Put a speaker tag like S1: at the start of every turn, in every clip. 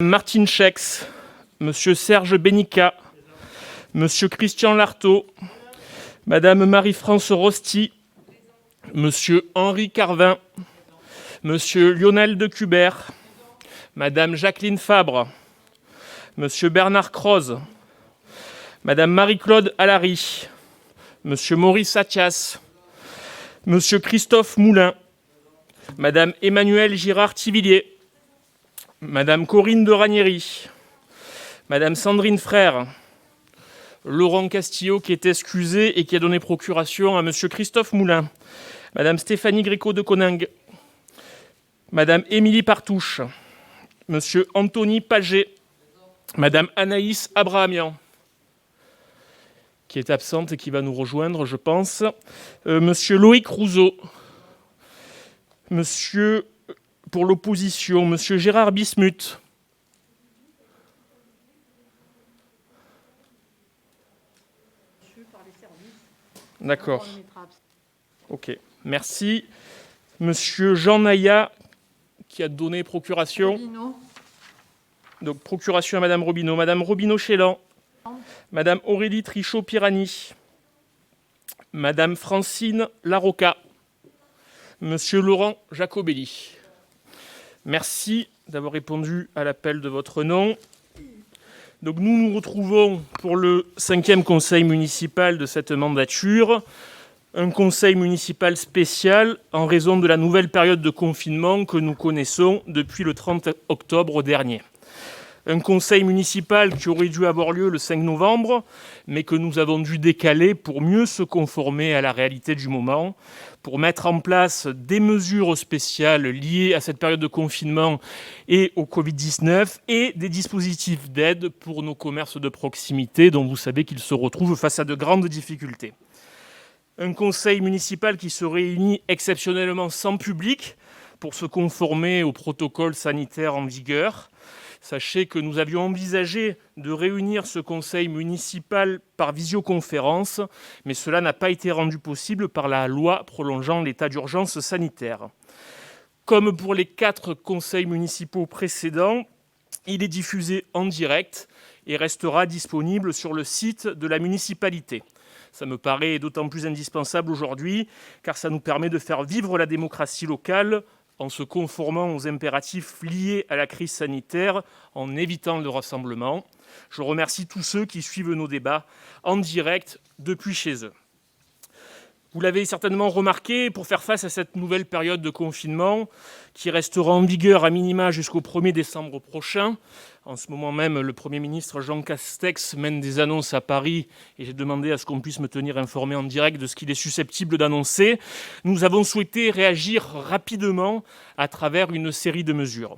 S1: Martine Schex, Monsieur Serge Bénica, Monsieur Christian Lartaud, Madame Marie-France Rosti, Monsieur Henri Carvin, Monsieur Lionel Decubert, Madame Jacqueline Fabre, Monsieur Bernard Croze, Madame Marie-Claude Allary, Monsieur Maurice Attias, Monsieur Christophe Moulin, Madame Emmanuelle Girard-Thivillier, Madame Corinne de Ranieri, Madame Sandrine Frère, Laurent Castillo qui est excusé et qui a donné procuration à Monsieur Christophe Moulin, Madame Stéphanie Gréco de Coningue, Madame Émilie Partouche, Monsieur Anthony Paget, Madame Anaïs Abrahamian, qui est absente et qui va nous rejoindre, je pense, Monsieur Loïc Rouzot, Monsieur, pour l'opposition, Monsieur Gérard Bismuth, d'accord, ok, merci, Monsieur Jean Naïa, qui a donné procuration, Robineau. Donc procuration à Madame Robineau, Madame Robineau-Chélan, Madame Aurélie Trichot-Pirani, Madame Francine Larocca, Monsieur Laurent Jacobelli. Merci d'avoir répondu à l'appel de votre nom. Donc nous nous retrouvons pour le 5e conseil municipal de cette mandature, un conseil municipal spécial en raison de la nouvelle période de confinement que nous connaissons depuis le 30 octobre dernier. Un conseil municipal qui aurait dû avoir lieu le 5 novembre, mais que nous avons dû décaler pour mieux se conformer à la réalité du moment, pour mettre en place des mesures spéciales liées à cette période de confinement et au Covid-19 et des dispositifs d'aide pour nos commerces de proximité dont vous savez qu'ils se retrouvent face à de grandes difficultés. Un conseil municipal qui se réunit exceptionnellement sans public pour se conformer au protocole sanitaire en vigueur. Sachez que nous avions envisagé de réunir ce conseil municipal par visioconférence, mais cela n'a pas été rendu possible par la loi prolongeant l'état d'urgence sanitaire. Comme pour les 4 conseils municipaux précédents, il est diffusé en direct et restera disponible sur le site de la municipalité. Ça me paraît d'autant plus indispensable aujourd'hui, car ça nous permet de faire vivre la démocratie locale en se conformant aux impératifs liés à la crise sanitaire, en évitant le rassemblement. Je remercie tous ceux qui suivent nos débats en direct depuis chez eux. Vous l'avez certainement remarqué, pour faire face à cette nouvelle période de confinement, qui restera en vigueur à minima jusqu'au 1er décembre prochain, en ce moment même, le Premier ministre Jean Castex mène des annonces à Paris et j'ai demandé à ce qu'on puisse me tenir informé en direct de ce qu'il est susceptible d'annoncer. Nous avons souhaité réagir rapidement à travers une série de mesures.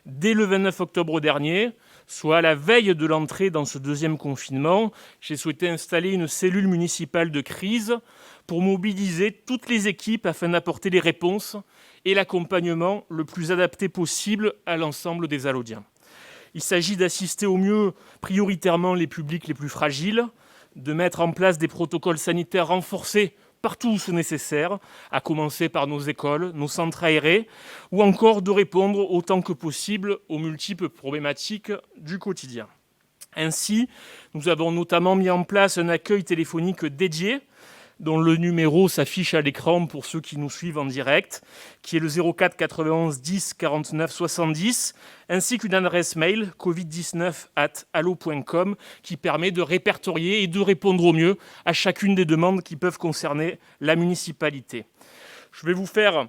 S1: Dès le 29 octobre dernier, soit à la veille de l'entrée dans ce 2e confinement, j'ai souhaité installer une cellule municipale de crise pour mobiliser toutes les équipes afin d'apporter les réponses et l'accompagnement le plus adapté possible à l'ensemble des Alaudiens. Il s'agit d'assister au mieux prioritairement les publics les plus fragiles, de mettre en place des protocoles sanitaires renforcés partout où c'est nécessaire, à commencer par nos écoles, nos centres aérés, ou encore de répondre autant que possible aux multiples problématiques du quotidien. Ainsi, nous avons notamment mis en place un accueil téléphonique dédié, dont le numéro s'affiche à l'écran pour ceux qui nous suivent en direct, qui est le 04 91 10 49 70, ainsi qu'une adresse mail covid19@allo.com qui permet de répertorier et de répondre au mieux à chacune des demandes qui peuvent concerner la municipalité. Je vais vous faire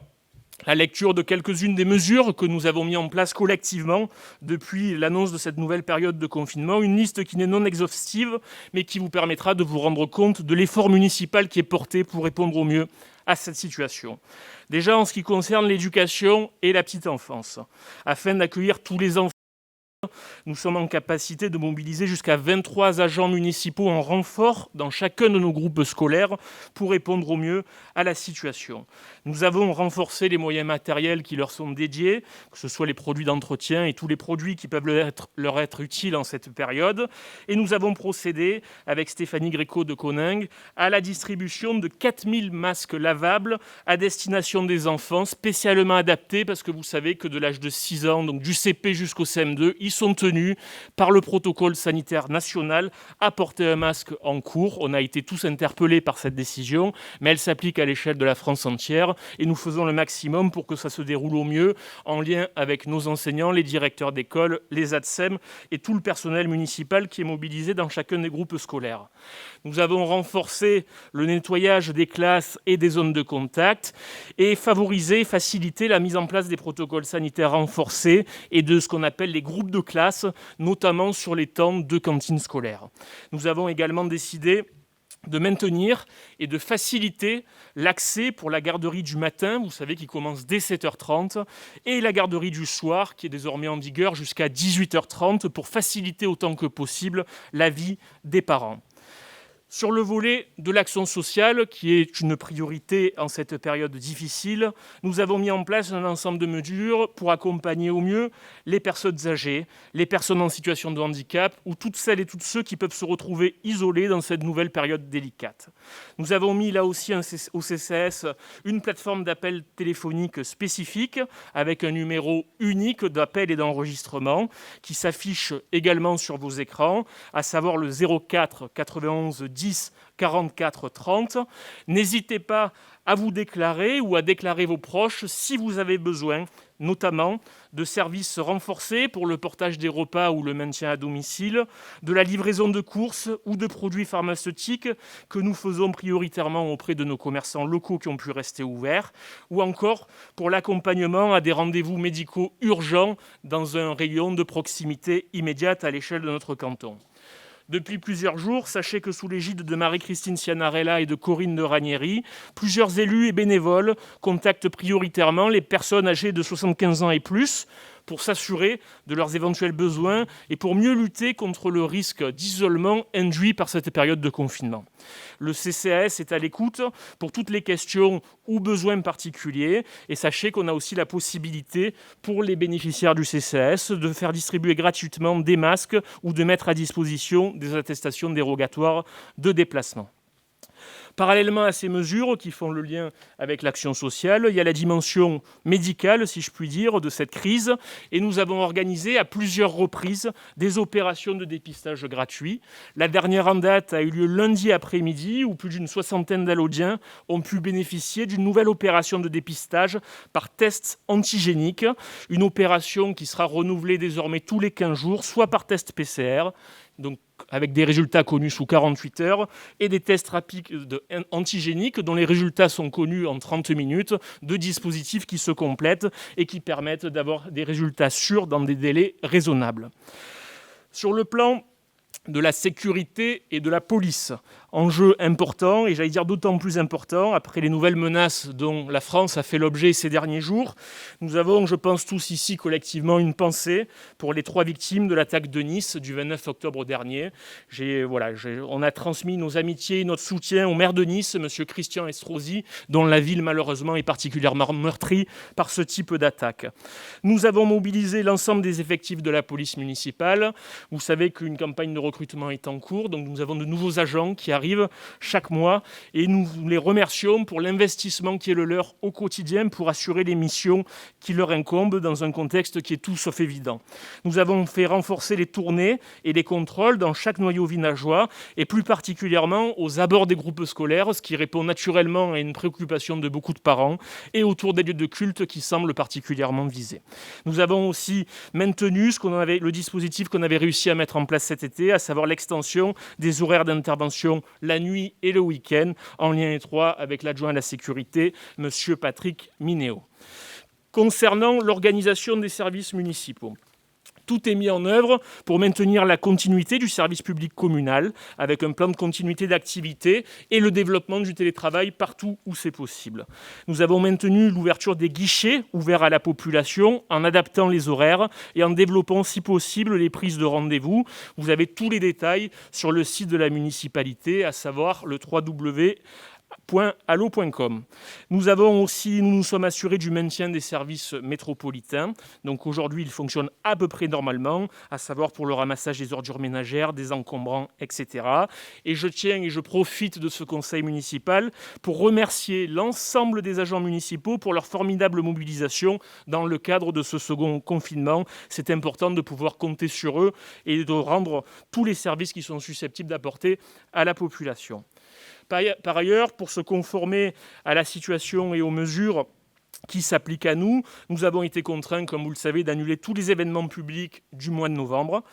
S1: la lecture de quelques-unes des mesures que nous avons mises en place collectivement depuis l'annonce de cette nouvelle période de confinement, une liste qui n'est non exhaustive, mais qui vous permettra de vous rendre compte de l'effort municipal qui est porté pour répondre au mieux à cette situation. Déjà, en ce qui concerne l'éducation et la petite enfance, afin d'accueillir tous les enfants, nous sommes en capacité de mobiliser jusqu'à 23 agents municipaux en renfort dans chacun de nos groupes scolaires pour répondre au mieux à la situation. Nous avons renforcé les moyens matériels qui leur sont dédiés, que ce soit les produits d'entretien et tous les produits qui peuvent leur être utiles en cette période. Et nous avons procédé, avec Stéphanie Gréco de Coningue, à la distribution de 4000 masques lavables à destination des enfants, spécialement adaptés, parce que vous savez que de l'âge de 6 ans, donc du CP jusqu'au CM2, ils sont tenus par le protocole sanitaire national à porter un masque en cours. On a été tous interpellés par cette décision, mais elle s'applique à l'échelle de la France entière et nous faisons le maximum pour que ça se déroule au mieux en lien avec nos enseignants, les directeurs d'école, les ATSEM et tout le personnel municipal qui est mobilisé dans chacun des groupes scolaires. Nous avons renforcé le nettoyage des classes et des zones de contact et facilité la mise en place des protocoles sanitaires renforcés et de ce qu'on appelle les groupes de classe, notamment sur les temps de cantine scolaire. Nous avons également décidé de maintenir et de faciliter l'accès pour la garderie du matin, vous savez, qui commence dès 7h30, et la garderie du soir, qui est désormais en vigueur jusqu'à 18h30, pour faciliter autant que possible la vie des parents. Sur le volet de l'action sociale, qui est une priorité en cette période difficile, nous avons mis en place un ensemble de mesures pour accompagner au mieux les personnes âgées, les personnes en situation de handicap ou toutes celles et tous ceux qui peuvent se retrouver isolés dans cette nouvelle période délicate. Nous avons mis là aussi au CCAS une plateforme d'appel téléphonique spécifique avec un numéro unique d'appel et d'enregistrement qui s'affiche également sur vos écrans, à savoir le 04 91 10 44 30. N'hésitez pas à vous déclarer ou à déclarer vos proches si vous avez besoin, notamment de services renforcés pour le portage des repas ou le maintien à domicile, de la livraison de courses ou de produits pharmaceutiques que nous faisons prioritairement auprès de nos commerçants locaux qui ont pu rester ouverts, ou encore pour l'accompagnement à des rendez-vous médicaux urgents dans un rayon de proximité immédiate à l'échelle de notre canton. Depuis plusieurs jours, sachez que sous l'égide de Marie-Christine Cianarella et de Corinne de Ranieri, plusieurs élus et bénévoles contactent prioritairement les personnes âgées de 75 ans et plus pour s'assurer de leurs éventuels besoins et pour mieux lutter contre le risque d'isolement induit par cette période de confinement. Le CCAS est à l'écoute pour toutes les questions ou besoins particuliers et sachez qu'on a aussi la possibilité pour les bénéficiaires du CCAS de faire distribuer gratuitement des masques ou de mettre à disposition des attestations dérogatoires de déplacement. Parallèlement à ces mesures qui font le lien avec l'action sociale, il y a la dimension médicale, si je puis dire, de cette crise. Et nous avons organisé à plusieurs reprises des opérations de dépistage gratuits. La dernière en date a eu lieu lundi après-midi, où plus d'une soixantaine d'Allodiens ont pu bénéficier d'une nouvelle opération de dépistage par test antigénique. Une opération qui sera renouvelée désormais tous les 15 jours, soit par test PCR, donc avec des résultats connus sous 48 heures, et des tests rapides antigéniques dont les résultats sont connus en 30 minutes, deux dispositifs qui se complètent et qui permettent d'avoir des résultats sûrs dans des délais raisonnables. Sur le plan de la sécurité et de la police, enjeu important, et j'allais dire d'autant plus important, après les nouvelles menaces dont la France a fait l'objet ces derniers jours. Nous avons, je pense tous ici collectivement, une pensée pour les 3 victimes de l'attaque de Nice du 29 octobre dernier. On a transmis nos amitiés et notre soutien au maire de Nice, M. Christian Estrosi, dont la ville malheureusement est particulièrement meurtrie par ce type d'attaque. Nous avons mobilisé l'ensemble des effectifs de la police municipale. Vous savez qu'une campagne de recrutement est en cours, donc nous avons de nouveaux agents qui arrivent chaque mois et nous les remercions pour l'investissement qui est le leur au quotidien pour assurer les missions qui leur incombent dans un contexte qui est tout sauf évident. Nous avons fait renforcer les tournées et les contrôles dans chaque noyau villageois et plus particulièrement aux abords des groupes scolaires, ce qui répond naturellement à une préoccupation de beaucoup de parents et autour des lieux de culte qui semblent particulièrement visés. Nous avons aussi maintenu le dispositif qu'on avait réussi à mettre en place cet été, à savoir l'extension des horaires d'intervention la nuit et le week-end, en lien étroit avec l'adjoint à la sécurité, M. Patrick Minéo. Concernant l'organisation des services municipaux, Tout est mis en œuvre pour maintenir la continuité du service public communal, avec un plan de continuité d'activité et le développement du télétravail partout où c'est possible. Nous avons maintenu l'ouverture des guichets ouverts à la population en adaptant les horaires et en développant si possible les prises de rendez-vous. Vous avez tous les détails sur le site de la municipalité, à savoir le www.allo.com. Nous nous sommes assurés du maintien des services métropolitains. Donc aujourd'hui, ils fonctionnent à peu près normalement, à savoir pour le ramassage des ordures ménagères, des encombrants, etc. Et je profite de ce conseil municipal pour remercier l'ensemble des agents municipaux pour leur formidable mobilisation dans le cadre de ce second confinement. C'est important de pouvoir compter sur eux et de rendre tous les services qui sont susceptibles d'apporter à la population. Par ailleurs, pour se conformer à la situation et aux mesures qui s'appliquent à nous, nous avons été contraints, comme vous le savez, d'annuler tous les événements publics du mois de novembre.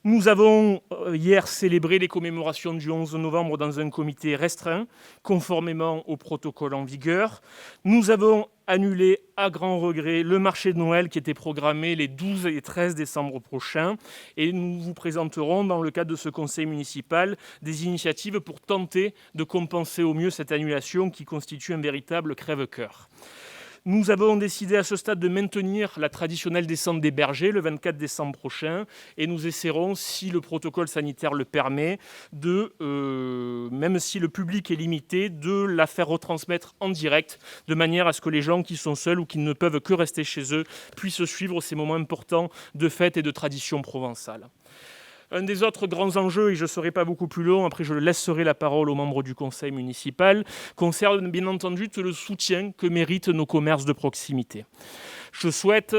S1: Nous avons hier célébré les commémorations du 11 novembre dans un comité restreint, conformément au protocole en vigueur. Nous avons annulé à grand regret le marché de Noël qui était programmé les 12 et 13 décembre prochains. Et nous vous présenterons, dans le cadre de ce conseil municipal, des initiatives pour tenter de compenser au mieux cette annulation qui constitue un véritable crève-cœur. Nous avons décidé à ce stade de maintenir la traditionnelle descente des bergers le 24 décembre prochain et nous essaierons, si le protocole sanitaire le permet, même si le public est limité, de la faire retransmettre en direct de manière à ce que les gens qui sont seuls ou qui ne peuvent que rester chez eux puissent suivre ces moments importants de fête et de tradition provençale. Un des autres grands enjeux, et je ne serai pas beaucoup plus long, après je laisserai la parole aux membres du conseil municipal, concerne bien entendu le soutien que méritent nos commerces de proximité. Je souhaite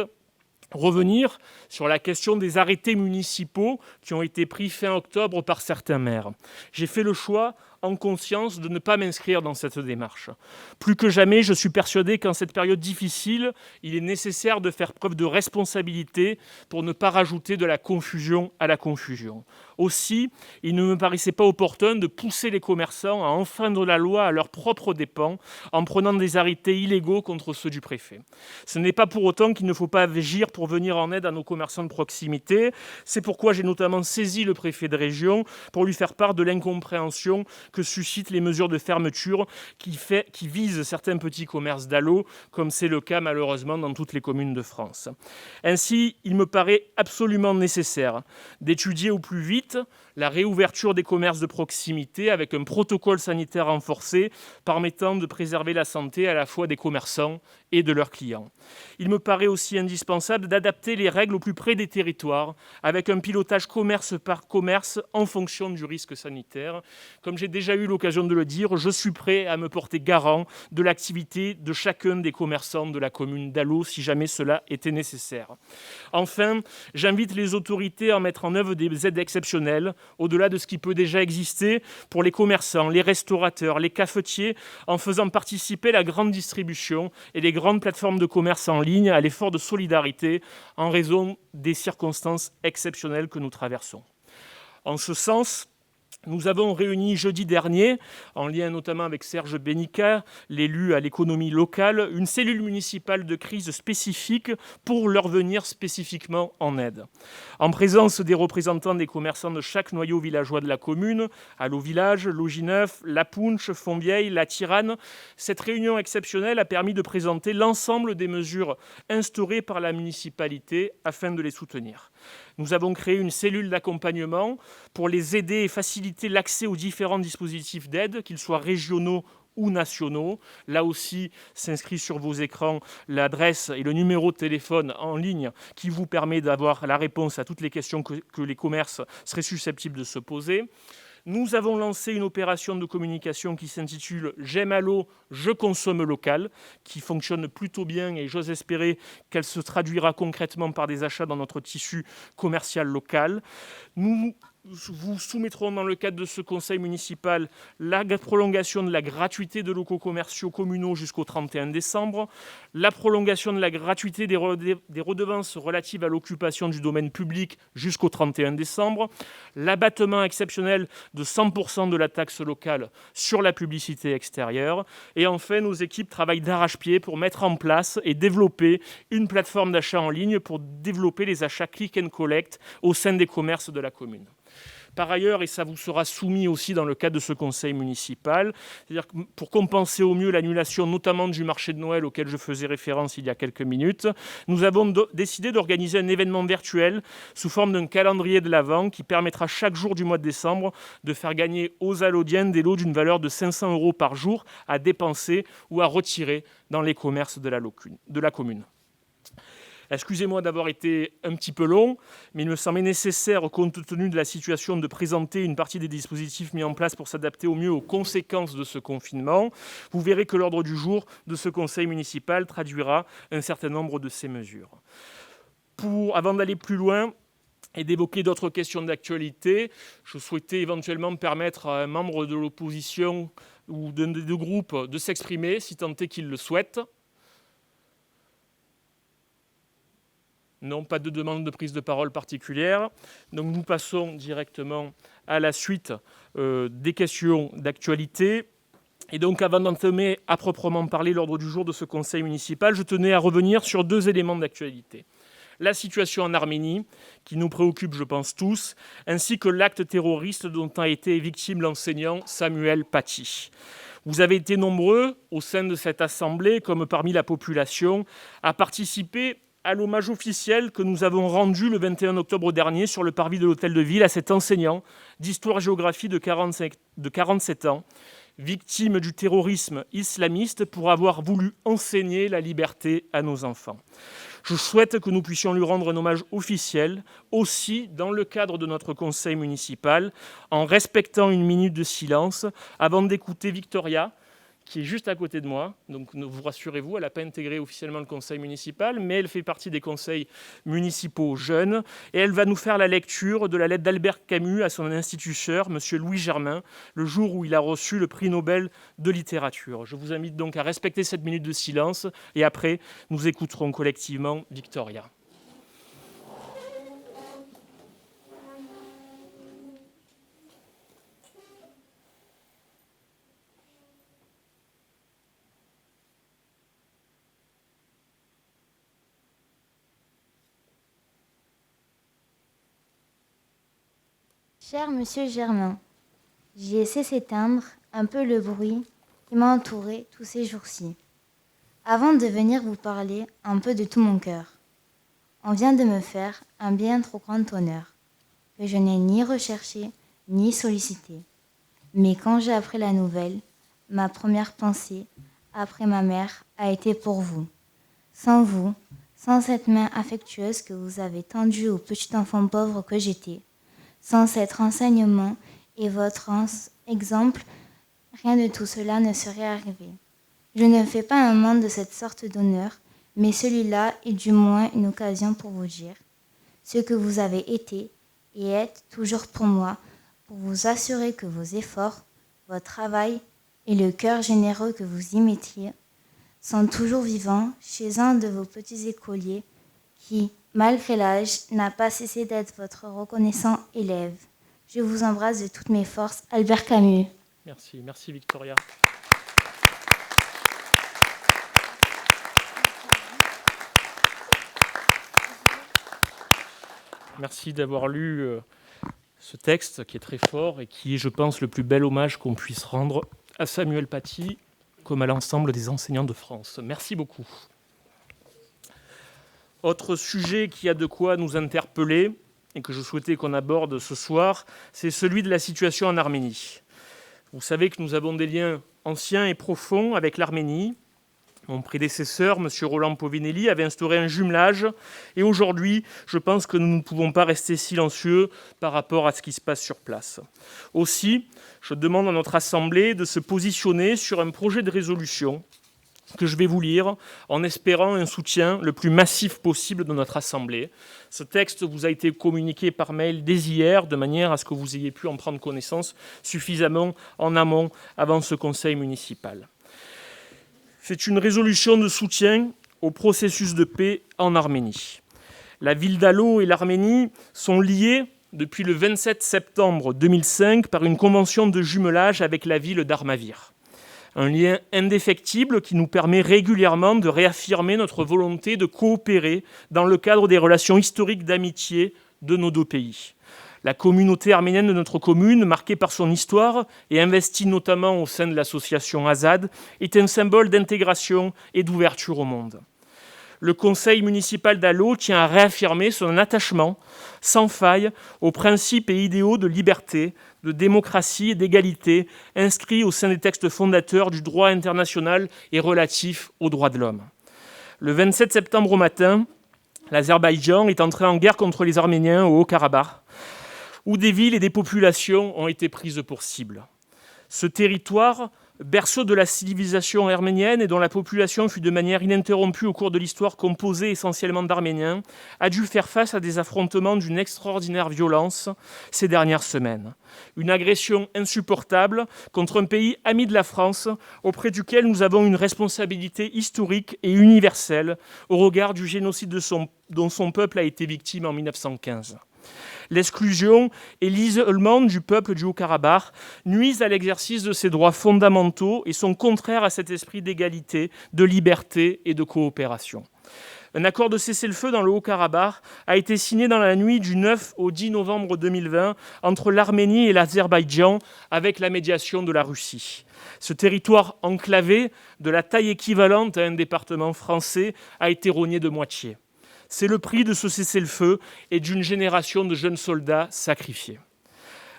S1: revenir sur la question des arrêtés municipaux qui ont été pris fin octobre par certains maires. J'ai fait le choix, en conscience, de ne pas m'inscrire dans cette démarche. Plus que jamais, je suis persuadé qu'en cette période difficile, il est nécessaire de faire preuve de responsabilité pour ne pas rajouter de la confusion à la confusion. Aussi, il ne me paraissait pas opportun de pousser les commerçants à enfreindre la loi à leurs propres dépens en prenant des arrêtés illégaux contre ceux du préfet. Ce n'est pas pour autant qu'il ne faut pas agir pour venir en aide à nos commerçants de proximité. C'est pourquoi j'ai notamment saisi le préfet de région pour lui faire part de l'incompréhension que suscitent les mesures de fermeture qui visent certains petits commerces d'Allo, comme c'est le cas malheureusement dans toutes les communes de France. Ainsi, il me paraît absolument nécessaire d'étudier au plus vite la réouverture des commerces de proximité avec un protocole sanitaire renforcé permettant de préserver la santé à la fois des commerçants et de leurs clients. Il me paraît aussi indispensable d'adapter les règles au plus près des territoires avec un pilotage commerce par commerce en fonction du risque sanitaire. Comme j'ai déjà eu l'occasion de le dire, je suis prêt à me porter garant de l'activité de chacun des commerçants de la commune d'Allo si jamais cela était nécessaire. Enfin, j'invite les autorités à mettre en œuvre des aides exceptionnelles au-delà de ce qui peut déjà exister pour les commerçants, les restaurateurs, les cafetiers, en faisant participer la grande distribution et les grandes plateformes de commerce en ligne à l'effort de solidarité en raison des circonstances exceptionnelles que nous traversons. En ce sens, nous avons réuni jeudi dernier, en lien notamment avec Serge Bénica, l'élu à l'économie locale, une cellule municipale de crise spécifique pour leur venir spécifiquement en aide. En présence des représentants des commerçants de chaque noyau villageois de la commune, Allo Village, Logis-Neuf, La Punche, Fontvieille, La Tirane, cette réunion exceptionnelle a permis de présenter l'ensemble des mesures instaurées par la municipalité afin de les soutenir. Nous avons créé une cellule d'accompagnement pour les aider et faciliter l'accès aux différents dispositifs d'aide, qu'ils soient régionaux ou nationaux. Là aussi, s'inscrit sur vos écrans l'adresse et le numéro de téléphone en ligne qui vous permet d'avoir la réponse à toutes les questions que les commerces seraient susceptibles de se poser. Nous avons lancé une opération de communication qui s'intitule « J'aime Allo, je consomme local », qui fonctionne plutôt bien et j'ose espérer qu'elle se traduira concrètement par des achats dans notre tissu commercial local. Nous vous soumettrons dans le cadre de ce conseil municipal la prolongation de la gratuité de locaux commerciaux communaux jusqu'au 31 décembre, la prolongation de la gratuité des redevances relatives à l'occupation du domaine public jusqu'au 31 décembre, l'abattement exceptionnel de 100% de la taxe locale sur la publicité extérieure. Et enfin, nos équipes travaillent d'arrache-pied pour mettre en place et développer une plateforme d'achat en ligne pour développer les achats click and collect au sein des commerces de la commune. Par ailleurs, et ça vous sera soumis aussi dans le cadre de ce conseil municipal, c'est-à-dire que pour compenser au mieux l'annulation notamment du marché de Noël auquel je faisais référence il y a quelques minutes, nous avons décidé d'organiser un événement virtuel sous forme d'un calendrier de l'Avent qui permettra chaque jour du mois de décembre de faire gagner aux Allaudiennes des lots d'une valeur de 500 € par jour à dépenser ou à retirer dans les commerces de la commune. Excusez-moi d'avoir été un petit peu long, mais il me semblait nécessaire, compte tenu de la situation, de présenter une partie des dispositifs mis en place pour s'adapter au mieux aux conséquences de ce confinement. Vous verrez que l'ordre du jour de ce conseil municipal traduira un certain nombre de ces mesures. Avant d'aller plus loin et d'évoquer d'autres questions d'actualité, je souhaitais éventuellement permettre à un membre de l'opposition ou d'un des deux groupes de s'exprimer, si tant est qu'il le souhaite. Non, pas de demande de prise de parole particulière. Donc nous passons directement à la suite des questions d'actualité. Et donc avant d'entamer à proprement parler l'ordre du jour de ce conseil municipal, je tenais à revenir sur deux éléments d'actualité. La situation en Arménie, qui nous préoccupe, je pense tous, ainsi que l'acte terroriste dont a été victime l'enseignant Samuel Paty. Vous avez été nombreux, au sein de cette assemblée, comme parmi la population, à participer à l'hommage officiel que nous avons rendu le 21 octobre dernier sur le parvis de l'Hôtel de Ville à cet enseignant d'histoire-géographie de 47 ans, victime du terrorisme islamiste pour avoir voulu enseigner la liberté à nos enfants. Je souhaite que nous puissions lui rendre un hommage officiel, aussi dans le cadre de notre conseil municipal, en respectant une minute de silence avant d'écouter Victoria, qui est juste à côté de moi. Donc vous rassurez-vous, elle n'a pas intégré officiellement le conseil municipal, mais elle fait partie des conseils municipaux jeunes. Et elle va nous faire la lecture de la lettre d'Albert Camus à son instituteur, M. Louis Germain, le jour où il a reçu le prix Nobel de littérature. Je vous invite donc à respecter cette minute de silence et après, nous écouterons collectivement Victoria.
S2: Cher monsieur Germain, j'ai laissé s'éteindre un peu le bruit qui m'a entouré tous ces jours-ci, avant de venir vous parler un peu de tout mon cœur. On vient de me faire un bien trop grand honneur, que je n'ai ni recherché ni sollicité. Mais quand j'ai appris la nouvelle, ma première pensée, après ma mère, a été pour vous. Sans vous, sans cette main affectueuse que vous avez tendue au petit enfant pauvre que j'étais, sans cet renseignement et votre exemple, rien de tout cela ne serait arrivé. Je ne fais pas un monde de cette sorte d'honneur, mais celui-là est du moins une occasion pour vous dire ce que vous avez été et êtes toujours pour moi, pour vous assurer que vos efforts, votre travail et le cœur généreux que vous y mettiez sont toujours vivants chez un de vos petits écoliers qui, malgré l'âge, n'a pas cessé d'être votre reconnaissant élève. Je vous embrasse de toutes mes forces. Albert Camus.
S1: Merci Victoria. Merci d'avoir lu ce texte qui est très fort et qui est, je pense, le plus bel hommage qu'on puisse rendre à Samuel Paty comme à l'ensemble des enseignants de France. Merci beaucoup. Autre sujet qui a de quoi nous interpeller et que je souhaitais qu'on aborde ce soir, c'est celui de la situation en Arménie. Vous savez que nous avons des liens anciens et profonds avec l'Arménie. Mon prédécesseur, M. Roland Povinelli, avait instauré un jumelage. Et aujourd'hui, je pense que nous ne pouvons pas rester silencieux par rapport à ce qui se passe sur place. Aussi, je demande à notre Assemblée de se positionner sur un projet de résolution que je vais vous lire en espérant un soutien le plus massif possible de notre Assemblée. Ce texte vous a été communiqué par mail dès hier, de manière à ce que vous ayez pu en prendre connaissance suffisamment en amont avant ce conseil municipal. C'est une résolution de soutien au processus de paix en Arménie. La ville d'Alo et l'Arménie sont liées depuis le 27 septembre 2005 par une convention de jumelage avec la ville d'Armavir. Un lien indéfectible qui nous permet régulièrement de réaffirmer notre volonté de coopérer dans le cadre des relations historiques d'amitié de nos deux pays. La communauté arménienne de notre commune, marquée par son histoire et investie notamment au sein de l'association Azad, est un symbole d'intégration et d'ouverture au monde. Le conseil municipal d'Alo tient à réaffirmer son attachement sans faille aux principes et idéaux de liberté, de démocratie et d'égalité inscrits au sein des textes fondateurs du droit international et relatifs aux droits de l'homme. Le 27 septembre au matin, l'Azerbaïdjan est entré en guerre contre les Arméniens au Haut-Karabakh, où des villes et des populations ont été prises pour cible. Ce territoire, berceau de la civilisation arménienne et dont la population fut de manière ininterrompue au cours de l'histoire composée essentiellement d'Arméniens, a dû faire face à des affrontements d'une extraordinaire violence ces dernières semaines. Une agression insupportable contre un pays ami de la France, auprès duquel nous avons une responsabilité historique et universelle au regard du génocide dont son peuple a été victime en 1915. L'exclusion et l'isolement du peuple du Haut-Karabakh nuisent à l'exercice de ses droits fondamentaux et sont contraires à cet esprit d'égalité, de liberté et de coopération. Un accord de cessez-le-feu dans le Haut-Karabakh a été signé dans la nuit du 9 au 10 novembre 2020 entre l'Arménie et l'Azerbaïdjan avec la médiation de la Russie. Ce territoire enclavé, de la taille équivalente à un département français, a été rogné de moitié. C'est le prix de ce cessez-le-feu et d'une génération de jeunes soldats sacrifiés.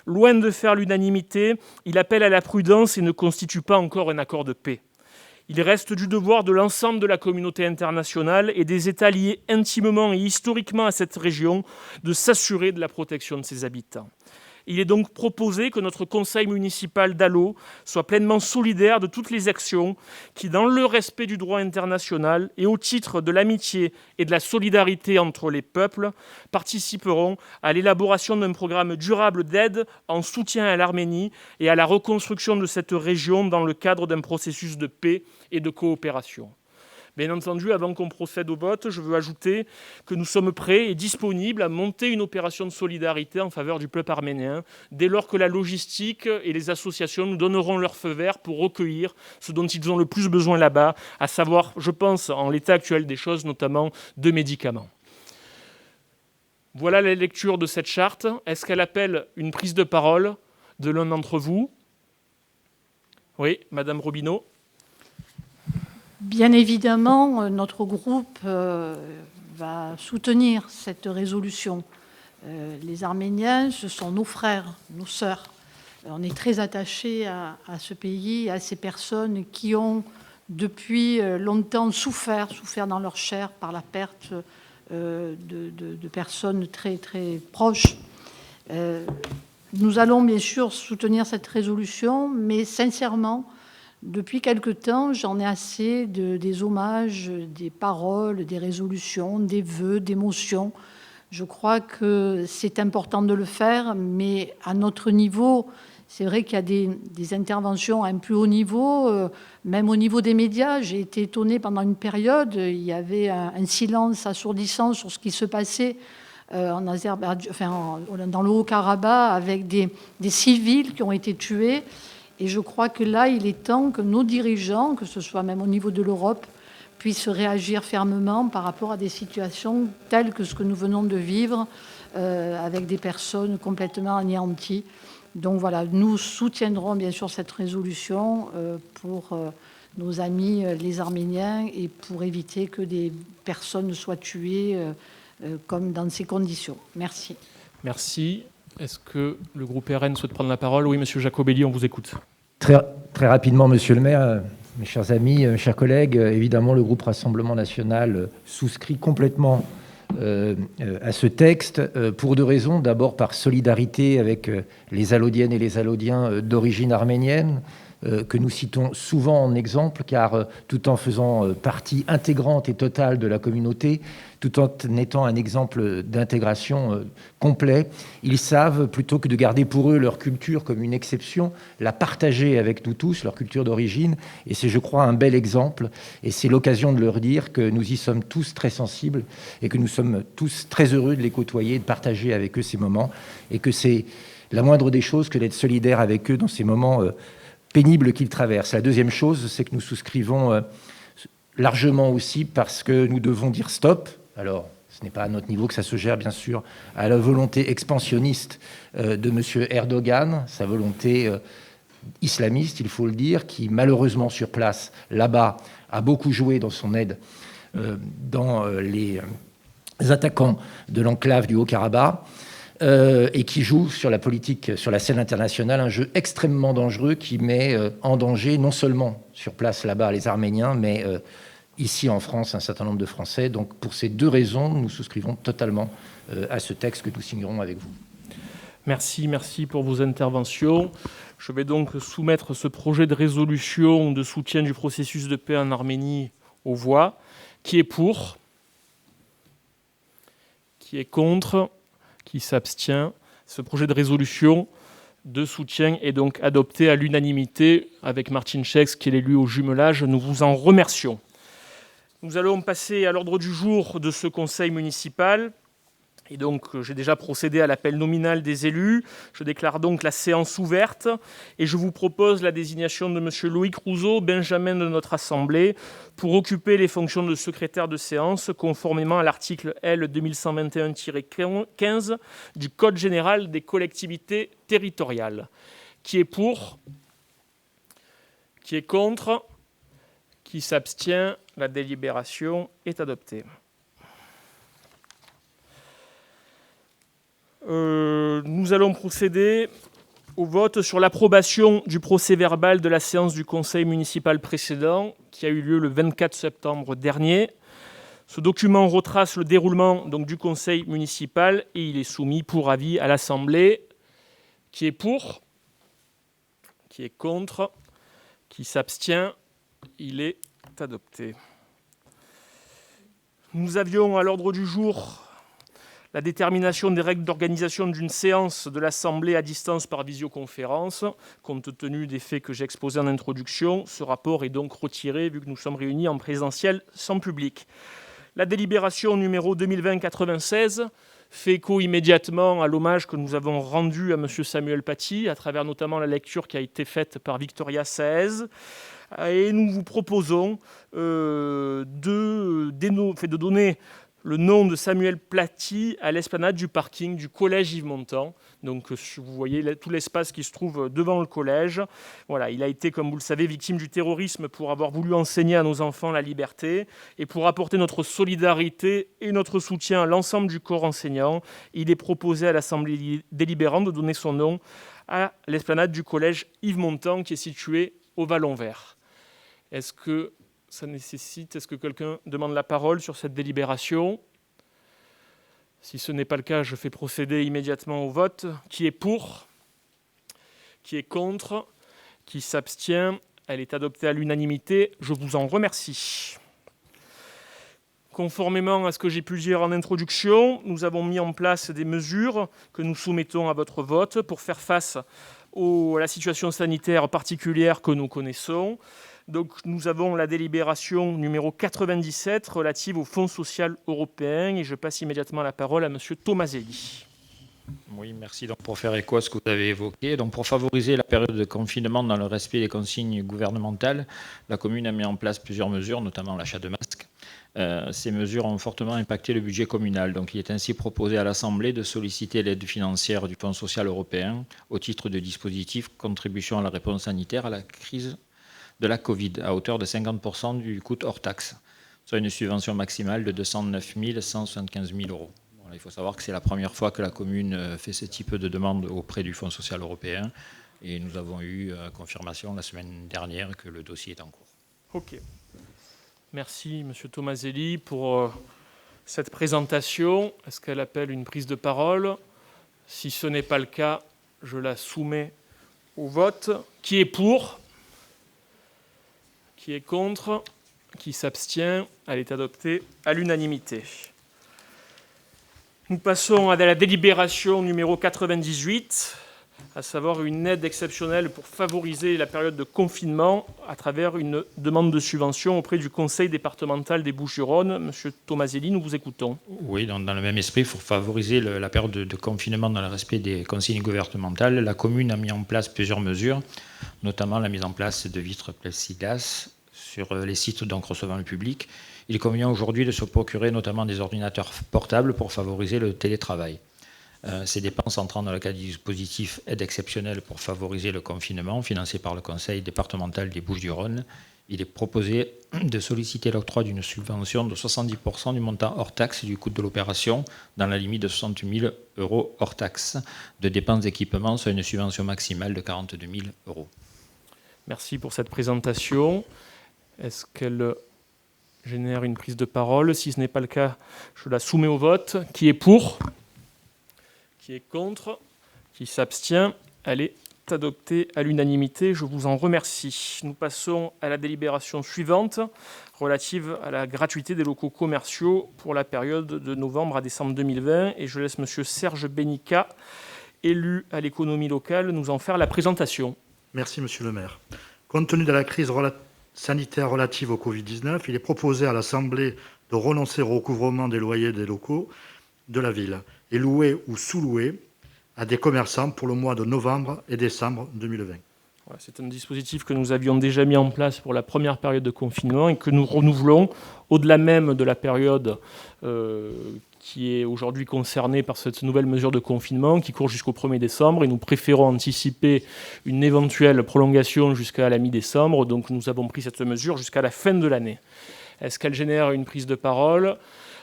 S1: Loin de faire l'unanimité, il appelle à la prudence et ne constitue pas encore un accord de paix. Il reste du devoir de l'ensemble de la communauté internationale et des États liés intimement et historiquement à cette région de s'assurer de la protection de ses habitants. Il est donc proposé que notre conseil municipal d'Alo soit pleinement solidaire de toutes les actions qui, dans le respect du droit international et au titre de l'amitié et de la solidarité entre les peuples, participeront à l'élaboration d'un programme durable d'aide en soutien à l'Arménie et à la reconstruction de cette région dans le cadre d'un processus de paix et de coopération. Bien entendu, avant qu'on procède au vote, je veux ajouter que nous sommes prêts et disponibles à monter une opération de solidarité en faveur du peuple arménien, dès lors que la logistique et les associations nous donneront leur feu vert pour recueillir ce dont ils ont le plus besoin là-bas, à savoir, je pense, en l'état actuel des choses, notamment de médicaments. Voilà la lecture de cette charte. Est-ce qu'elle appelle une prise de parole de l'un d'entre vous ? Oui, Madame Robineau.
S3: Bien évidemment, notre groupe va soutenir cette résolution. Les Arméniens, ce sont nos frères, nos sœurs. On est très attachés à ce pays, à ces personnes qui ont depuis longtemps souffert dans leur chair par la perte de personnes très, très proches. Nous allons bien sûr soutenir cette résolution, mais sincèrement, depuis quelque temps, j'en ai assez des hommages, des paroles, des résolutions, des vœux, des motions. Je crois que c'est important de le faire, mais à notre niveau, c'est vrai qu'il y a des interventions à un plus haut niveau, même au niveau des médias. J'ai été étonnée pendant une période, il y avait un silence assourdissant sur ce qui se passait en Azerbaïdjan, dans le Haut-Karabakh, avec des civils qui ont été tués. Et je crois que là, il est temps que nos dirigeants, que ce soit même au niveau de l'Europe, puissent réagir fermement par rapport à des situations telles que ce que nous venons de vivre, avec des personnes complètement anéanties. Donc voilà, nous soutiendrons bien sûr cette résolution pour nos amis les Arméniens et pour éviter que des personnes soient tuées comme dans ces conditions. Merci.
S1: Merci. Est-ce que le groupe RN souhaite prendre la parole ? Oui, Monsieur Jacobelli, on vous écoute.
S4: Très rapidement, Monsieur le maire, mes chers amis, mes chers collègues, évidemment, le groupe Rassemblement National souscrit complètement à ce texte pour deux raisons. D'abord, par solidarité avec les Alaudiennes et les Alaudiens d'origine arménienne. que nous citons souvent en exemple, car tout en faisant partie intégrante et totale de la communauté, tout en étant un exemple d'intégration complet, ils savent, plutôt que de garder pour eux leur culture comme une exception, la partager avec nous tous, leur culture d'origine. Et c'est, je crois, un bel exemple. Et c'est l'occasion de leur dire que nous y sommes tous très sensibles et que nous sommes tous très heureux de les côtoyer, de partager avec eux ces moments. Et que c'est la moindre des choses que d'être solidaire avec eux dans ces moments pénibles qu'ils traversent. La deuxième chose, c'est que nous souscrivons largement aussi parce que nous devons dire stop. Alors, ce n'est pas à notre niveau que ça se gère, bien sûr, à la volonté expansionniste de M. Erdogan, sa volonté islamiste, il faut le dire, qui malheureusement sur place, là-bas, a beaucoup joué dans son aide dans les attaquants de l'enclave du Haut-Karabakh, et qui joue sur la politique, sur la scène internationale, un jeu extrêmement dangereux qui met en danger non seulement sur place là-bas les Arméniens, mais ici en France un certain nombre de Français. Donc pour ces deux raisons, nous souscrivons totalement à ce texte que nous signerons avec vous.
S1: Merci pour vos interventions. Je vais donc soumettre ce projet de résolution de soutien du processus de paix en Arménie aux voix. Qui est pour ? Qui est contre ? Qui s'abstient ? Ce projet de résolution de soutien est donc adopté à l'unanimité avec Martin Schex, qui est l'élu au jumelage. Nous vous en remercions. Nous allons passer à l'ordre du jour de ce conseil municipal. Et donc, j'ai déjà procédé à l'appel nominal des élus. Je déclare donc la séance ouverte et je vous propose la désignation de M. Loïc Rouzot, benjamin de notre Assemblée, pour occuper les fonctions de secrétaire de séance, conformément à l'article L. 2121-15 du Code général des collectivités territoriales. Qui est pour ? Qui est contre ? Qui s'abstient ? La délibération est adoptée. Nous allons procéder au vote sur l'approbation du procès-verbal de la séance du conseil municipal précédent qui a eu lieu le 24 septembre dernier. Ce document retrace le déroulement donc, du conseil municipal et il est soumis pour avis à l'Assemblée. Qui est pour ? Qui est contre ? Qui s'abstient ? Il est adopté. Nous avions à l'ordre du jour la détermination des règles d'organisation d'une séance de l'Assemblée à distance par visioconférence. Compte tenu des faits que j'ai exposés en introduction, ce rapport est donc retiré vu que nous sommes réunis en présentiel sans public. La délibération numéro 2020-96 fait écho immédiatement à l'hommage que nous avons rendu à M. Samuel Paty, à travers notamment la lecture qui a été faite par Victoria Saez. Et nous vous proposons de donner le nom de Samuel Paty à l'esplanade du parking du collège Yves-Montand. Donc vous voyez tout l'espace qui se trouve devant le collège. Voilà, il a été, comme vous le savez, victime du terrorisme pour avoir voulu enseigner à nos enfants la liberté. Et pour apporter notre solidarité et notre soutien à l'ensemble du corps enseignant, il est proposé à l'Assemblée délibérante de donner son nom à l'esplanade du collège Yves-Montand qui est situé au Vallon Vert. Est-ce que quelqu'un demande la parole sur cette délibération ? Si ce n'est pas le cas, je fais procéder immédiatement au vote. Qui est pour ? Qui est contre ? Qui s'abstient ? Elle est adoptée à l'unanimité. Je vous en remercie. Conformément à ce que j'ai pu dire en introduction, nous avons mis en place des mesures que nous soumettons à votre vote pour faire face à la situation sanitaire particulière que nous connaissons. Donc, nous avons la délibération numéro 97 relative au Fonds social européen et je passe immédiatement la parole à M. Tomaselli.
S5: Oui, merci. Donc, pour faire écho à ce que vous avez évoqué, donc pour favoriser la période de confinement dans le respect des consignes gouvernementales, la commune a mis en place plusieurs mesures, notamment l'achat de masques. Ces mesures ont fortement impacté le budget communal. Donc, il est ainsi proposé à l'Assemblée de solliciter l'aide financière du Fonds social européen au titre de dispositif contribution à la réponse sanitaire à la crise de la Covid, à hauteur de 50% du coût hors taxe, soit une subvention maximale de 209 175 000 euros. Voilà, il faut savoir que c'est la première fois que la commune fait ce type de demande auprès du Fonds social européen et nous avons eu confirmation la semaine dernière que le dossier est en cours.
S1: Ok. Merci, M. Tomaselli, pour cette présentation. Est-ce qu'elle appelle une prise de parole ? Si ce n'est pas le cas, je la soumets au vote. Qui est pour ? Qui est contre? Qui s'abstient? Elle est adoptée à l'unanimité. Nous passons à la délibération numéro 98, à savoir une aide exceptionnelle pour favoriser la période de confinement à travers une demande de subvention auprès du Conseil départemental des Bouches-du-Rhône. Monsieur Tomaselli, nous vous écoutons.
S5: Oui, dans le même esprit, pour favoriser la période de confinement dans le respect des consignes gouvernementales, la commune a mis en place plusieurs mesures, notamment la mise en place de vitres plexiglas sur les sites donc recevant le public. Il convient aujourd'hui de se procurer notamment des ordinateurs portables pour favoriser le télétravail. Ces dépenses entrant dans le cadre du dispositif aide exceptionnelle pour favoriser le confinement, financé par le Conseil départemental des Bouches-du-Rhône. Il est proposé de solliciter l'octroi d'une subvention de 70% du montant hors taxe du coût de l'opération, dans la limite de 68 000 € hors taxe de dépenses d'équipement, soit une subvention maximale de 42 000 €.
S1: Merci pour cette présentation. Est-ce qu'elle génère une prise de parole? Si ce n'est pas le cas, je la soumets au vote. Qui est pour? Qui est contre? Qui s'abstient? Elle est adoptée à l'unanimité. Je vous en remercie. Nous passons à la délibération suivante, relative à la gratuité des locaux commerciaux pour la période de novembre à décembre 2020. Et je laisse M. Serge Bénica, élu à l'économie locale, nous en faire la présentation.
S6: Merci, Monsieur le maire. Compte tenu de la crise sanitaire relative au Covid-19, il est proposé à l'Assemblée de renoncer au recouvrement des loyers des locaux de la ville et loués ou sous-loués à des commerçants pour le mois de novembre et décembre 2020.
S1: C'est un dispositif que nous avions déjà mis en place pour la première période de confinement et que nous renouvelons au-delà même de la période qui est aujourd'hui concernée par cette nouvelle mesure de confinement qui court jusqu'au 1er décembre. Et nous préférons anticiper une éventuelle prolongation jusqu'à la mi-décembre. Donc nous avons pris cette mesure jusqu'à la fin de l'année. Est-ce qu'elle génère une prise de parole?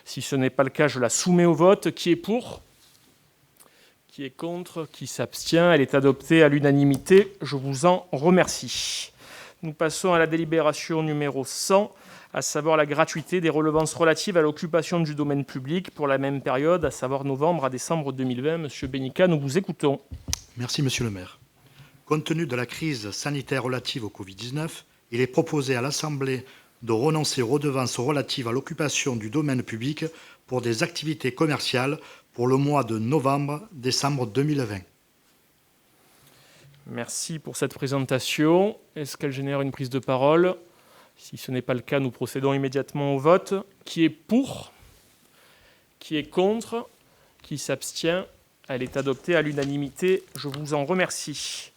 S1: Si ce n'est pas le cas, je la soumets au vote. Qui est pour? Qui est contre? Qui s'abstient? Elle est adoptée à l'unanimité. Je vous en remercie. Nous passons à la délibération numéro 100, à savoir la gratuité des redevances relatives à l'occupation du domaine public pour la même période, à savoir novembre à décembre 2020. Monsieur Bénica, nous vous écoutons.
S6: Merci, Monsieur le maire. Compte tenu de la crise sanitaire relative au Covid-19, il est proposé à l'Assemblée de renoncer aux redevances relatives à l'occupation du domaine public pour des activités commerciales pour le mois de novembre-décembre 2020.
S1: Merci pour cette présentation. Est-ce qu'elle génère une prise de parole? Si ce n'est pas le cas, nous procédons immédiatement au vote. Qui est pour? Qui est contre? Qui s'abstient? Elle est adoptée à l'unanimité. Je vous en remercie.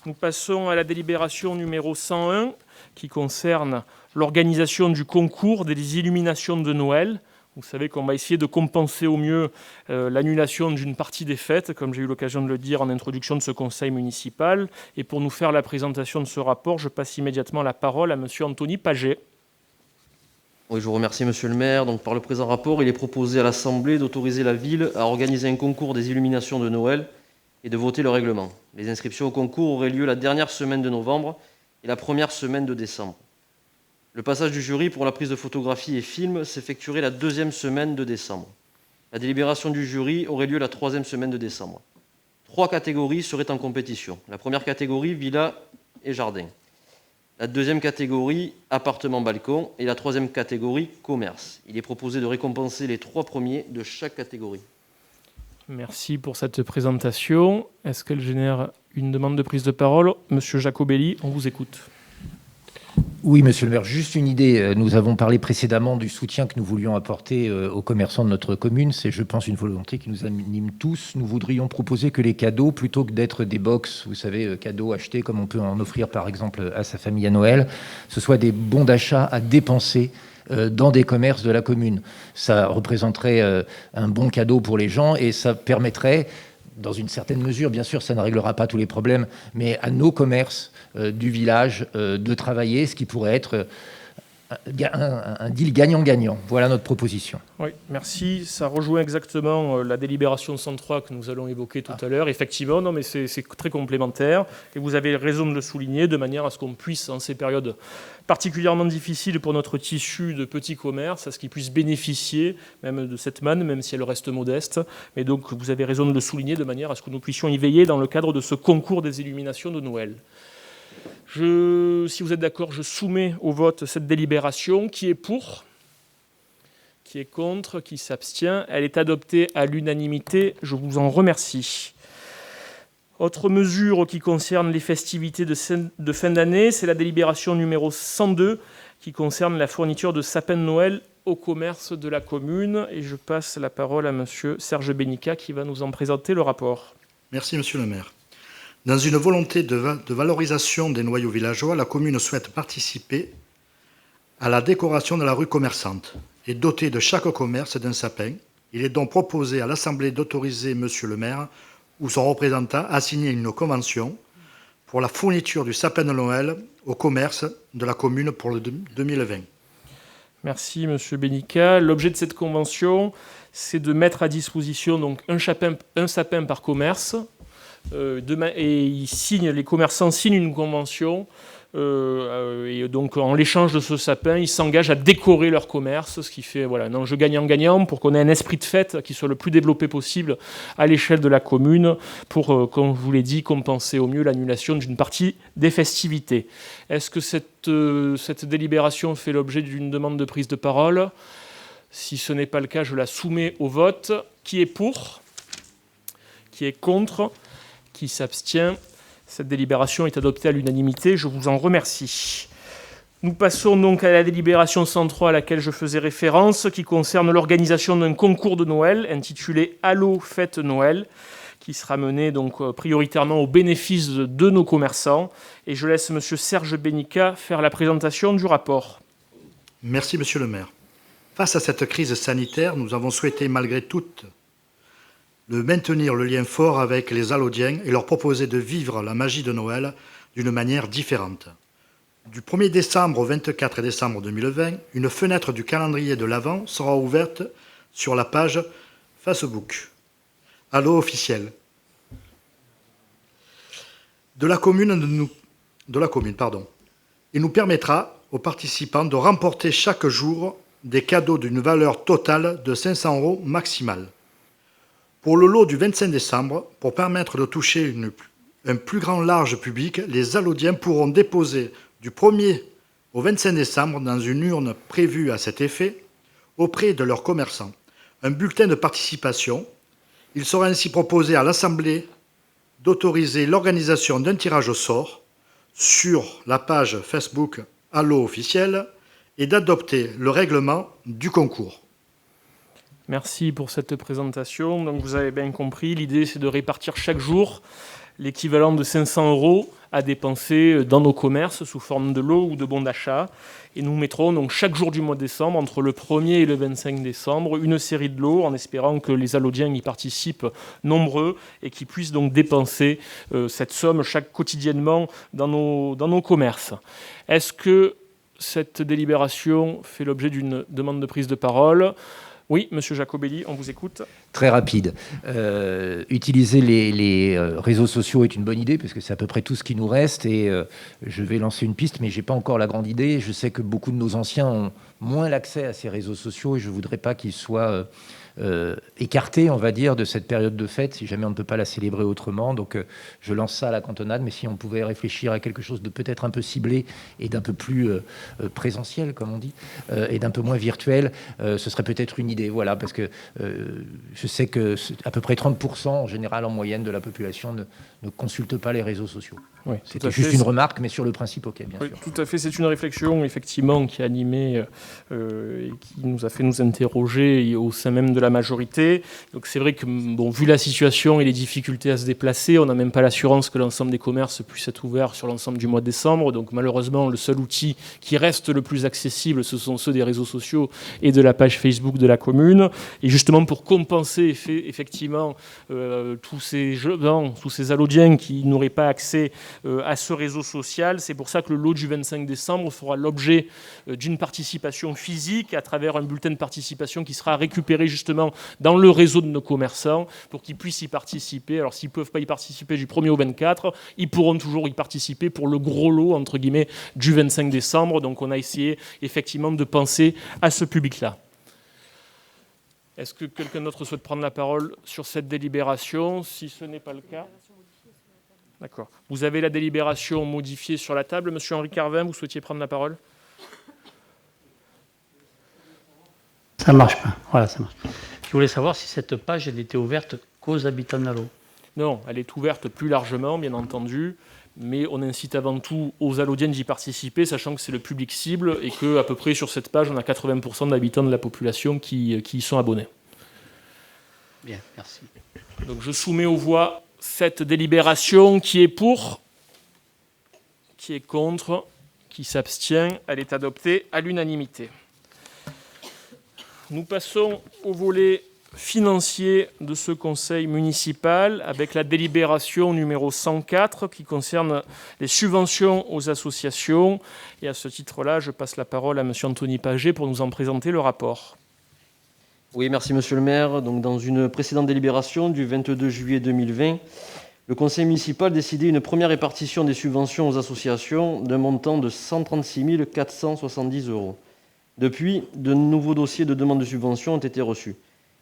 S1: Nous passons à la délibération numéro 101 qui concerne l'organisation du concours des illuminations de Noël. Vous savez qu'on va essayer de compenser au mieux l'annulation d'une partie des fêtes, comme j'ai eu l'occasion de le dire en introduction de ce conseil municipal. Et pour nous faire la présentation de ce rapport, je passe immédiatement la parole à M. Anthony Paget.
S7: Oui, je vous remercie, Monsieur le maire. Donc, par le présent rapport, il est proposé à l'Assemblée d'autoriser la ville à organiser un concours des illuminations de Noël et de voter le règlement. Les inscriptions au concours auraient lieu la dernière semaine de novembre et la première semaine de décembre. Le passage du jury pour la prise de photographies et films s'effectuerait la deuxième semaine de décembre. La délibération du jury aurait lieu la troisième semaine de décembre. 3 catégories seraient en compétition. La première catégorie, villa et jardin. La deuxième catégorie, appartement-balcon. Et la troisième catégorie, commerce. Il est proposé de récompenser les 3 premiers de chaque catégorie.
S1: Merci pour cette présentation. Est-ce qu'elle génère une demande de prise de parole? Monsieur Jacobelli, on vous écoute.
S4: Oui, monsieur le maire, juste une idée. Nous avons parlé précédemment du soutien que nous voulions apporter aux commerçants de notre commune. C'est, je pense, une volonté qui nous anime tous. Nous voudrions proposer que les cadeaux, plutôt que d'être des box, vous savez, cadeaux achetés comme on peut en offrir par exemple à sa famille à Noël, ce soit des bons d'achat à dépenser dans des commerces de la commune. Ça représenterait un bon cadeau pour les gens et ça permettrait, dans une certaine mesure, bien sûr, ça ne réglera pas tous les problèmes, mais à nos commerces du village de travailler, ce qui pourrait être un deal gagnant-gagnant. Voilà notre proposition.
S1: Oui, merci. Ça rejoint exactement la délibération 103 que nous allons évoquer tout à l'heure. Effectivement, non, mais c'est très complémentaire. Et vous avez raison de le souligner, de manière à ce qu'on puisse, en ces périodes particulièrement difficiles pour notre tissu de petits commerces, à ce qu'ils puissent bénéficier même de cette manne, même si elle reste modeste. Mais donc, vous avez raison de le souligner, de manière à ce que nous puissions y veiller dans le cadre de ce concours des illuminations de Noël. Si vous êtes d'accord, je soumets au vote cette délibération. Qui est pour ? Qui est contre ? Qui s'abstient ? Elle est adoptée à l'unanimité. Je vous en remercie. Autre mesure qui concerne les festivités de fin d'année, c'est la délibération numéro 102 qui concerne la fourniture de sapins de Noël au commerce de la commune. Et je passe la parole à monsieur Serge Bénica qui va nous en présenter le rapport.
S6: Merci, monsieur le maire. Dans une volonté de valorisation des noyaux villageois, la commune souhaite participer à la décoration de la rue commerçante et doter de chaque commerce d'un sapin. Il est donc proposé à l'Assemblée d'autoriser monsieur le maire ou son représentant à signer une convention pour la fourniture du sapin de Noël au commerce de la commune pour le 2020. Merci,
S1: monsieur Bénica. L'objet de cette convention, c'est de mettre à disposition donc, un sapin par commerce. Et les commerçants signent une convention et donc en l'échange de ce sapin, ils s'engagent à décorer leur commerce, ce qui fait un enjeu gagnant-gagnant pour qu'on ait un esprit de fête qui soit le plus développé possible à l'échelle de la commune pour, comme je vous l'ai dit, compenser au mieux l'annulation d'une partie des festivités. Est-ce que cette délibération fait l'objet d'une demande de prise de parole ? Si ce n'est pas le cas, je la soumets au vote. Qui est pour ? Qui est contre ? Qui s'abstient ? Cette délibération est adoptée à l'unanimité. Je vous en remercie. Nous passons donc à la délibération 103 à laquelle je faisais référence, qui concerne l'organisation d'un concours de Noël intitulé Allô Fête Noël, qui sera mené donc prioritairement au bénéfice de nos commerçants. Et je laisse monsieur Serge Bénica faire la présentation du rapport.
S6: Merci, monsieur le maire. Face à cette crise sanitaire, nous avons souhaité malgré tout de maintenir le lien fort avec les Allodiens et leur proposer de vivre la magie de Noël d'une manière différente. Du 1er décembre au 24 décembre 2020, une fenêtre du calendrier de l'Avent sera ouverte sur la page Facebook Allo officiel de la commune. Il nous permettra aux participants de remporter chaque jour des cadeaux d'une valeur totale de 500 € maximale. Pour le lot du 25 décembre, pour permettre de toucher un plus grand large public, les Allodiens pourront déposer du 1er au 25 décembre dans une urne prévue à cet effet auprès de leurs commerçants un bulletin de participation. Il sera ainsi proposé à l'Assemblée d'autoriser l'organisation d'un tirage au sort sur la page Facebook Allo officiel et d'adopter le règlement du concours.
S1: Merci pour cette présentation. Donc vous avez bien compris, l'idée c'est de répartir chaque jour l'équivalent de 500 € à dépenser dans nos commerces sous forme de lots ou de bons d'achat. Et nous mettrons donc chaque jour du mois de décembre, entre le 1er et le 25 décembre, une série de lots en espérant que les Allodiens y participent nombreux et qu'ils puissent donc dépenser cette somme quotidiennement dans nos commerces. Est-ce que cette délibération fait l'objet d'une demande de prise de parole ? Oui, monsieur Jacobelli, on vous écoute.
S4: Très rapide. Utiliser les réseaux sociaux est une bonne idée, parce que c'est à peu près tout ce qui nous reste. Et je vais lancer une piste, mais je n'ai pas encore la grande idée. Je sais que beaucoup de nos anciens ont moins l'accès à ces réseaux sociaux, et je ne voudrais pas qu'ils soient écartés, on va dire, de cette période de fête, si jamais on ne peut pas la célébrer autrement. Donc je lance ça à la cantonade, mais si on pouvait réfléchir à quelque chose de peut-être un peu ciblé et d'un peu plus présentiel, comme on dit, et d'un peu moins virtuel, ce serait peut-être une idée. Voilà, parce que je sais que à peu près 30% en général, en moyenne, de la population ne consulte pas les réseaux sociaux.
S1: Oui,
S4: c'était juste une remarque, mais sur le principe, ok, bien sûr.
S1: Tout à fait, c'est une réflexion, effectivement, qui a animé et qui nous a fait nous interroger au sein même de la majorité. Donc c'est vrai que, vu la situation et les difficultés à se déplacer, on n'a même pas l'assurance que l'ensemble des commerces puisse être ouvert sur l'ensemble du mois de décembre. Donc malheureusement, le seul outil qui reste le plus accessible, ce sont ceux des réseaux sociaux et de la page Facebook de la commune. Et justement, pour compenser effectivement tous ces Allodiens qui n'auraient pas accès à ce réseau social. C'est pour ça que le lot du 25 décembre fera l'objet d'une participation physique à travers un bulletin de participation qui sera récupéré justement dans le réseau de nos commerçants pour qu'ils puissent y participer. Alors s'ils ne peuvent pas y participer du 1er au 24, ils pourront toujours y participer pour le gros lot, entre guillemets, du 25 décembre. Donc on a essayé effectivement de penser à ce public-là. Est-ce que quelqu'un d'autre souhaite prendre la parole sur cette délibération ? Si ce n'est pas le cas... D'accord. Vous avez la délibération modifiée sur la table. Monsieur Henri Carvin, vous souhaitiez prendre la parole?
S8: Ça ne marche pas. Voilà, ça marche. Je voulais savoir si cette page elle était ouverte qu'aux habitants d'Allo.
S1: Non, elle est ouverte plus largement, bien entendu, mais on incite avant tout aux Allodiens d'y participer, sachant que c'est le public cible et qu'à peu près sur cette page, on a 80% d'habitants de la population qui y sont abonnés.
S8: Bien, merci.
S1: Donc je soumets aux voix cette délibération qui est pour, qui est contre, qui s'abstient. Elle est adoptée à l'unanimité. Nous passons au volet financier de ce conseil municipal avec la délibération numéro 104 qui concerne les subventions aux associations. Et à ce titre-là, je passe la parole à M. Anthony Paget pour nous en présenter le rapport.
S7: Oui, merci Monsieur le maire. Donc, dans une précédente délibération du 22 juillet 2020, le conseil municipal décidait une première répartition des subventions aux associations d'un montant de 136 470 €. Depuis, de nouveaux dossiers de demande de subvention ont été reçus.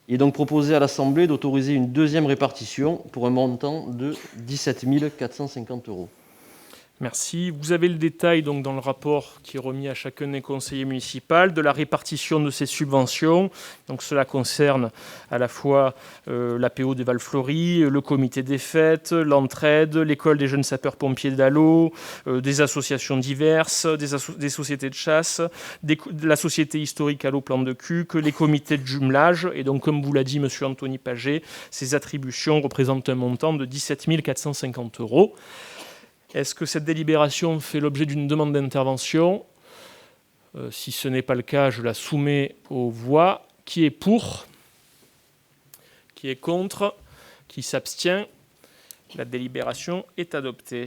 S7: Il est donc proposé à l'Assemblée d'autoriser une deuxième répartition pour un montant de 17 450 €.
S1: Merci. Vous avez le détail donc dans le rapport qui est remis à chacun des conseillers municipaux de la répartition de ces subventions. Donc cela concerne à la fois l'APO des Val-Flory, le comité des fêtes, l'entraide, l'école des jeunes sapeurs-pompiers d'Allo, des associations diverses, des sociétés de chasse, la société historique Allo Plan de Cuques, les comités de jumelage. Et donc comme vous l'a dit M. Anthony Paget, ces attributions représentent un montant de 17 450 €. Est-ce que cette délibération fait l'objet d'une demande d'intervention? Si ce n'est pas le cas, je la soumets aux voix. Qui est pour? Qui est contre? Qui s'abstient? La délibération est adoptée.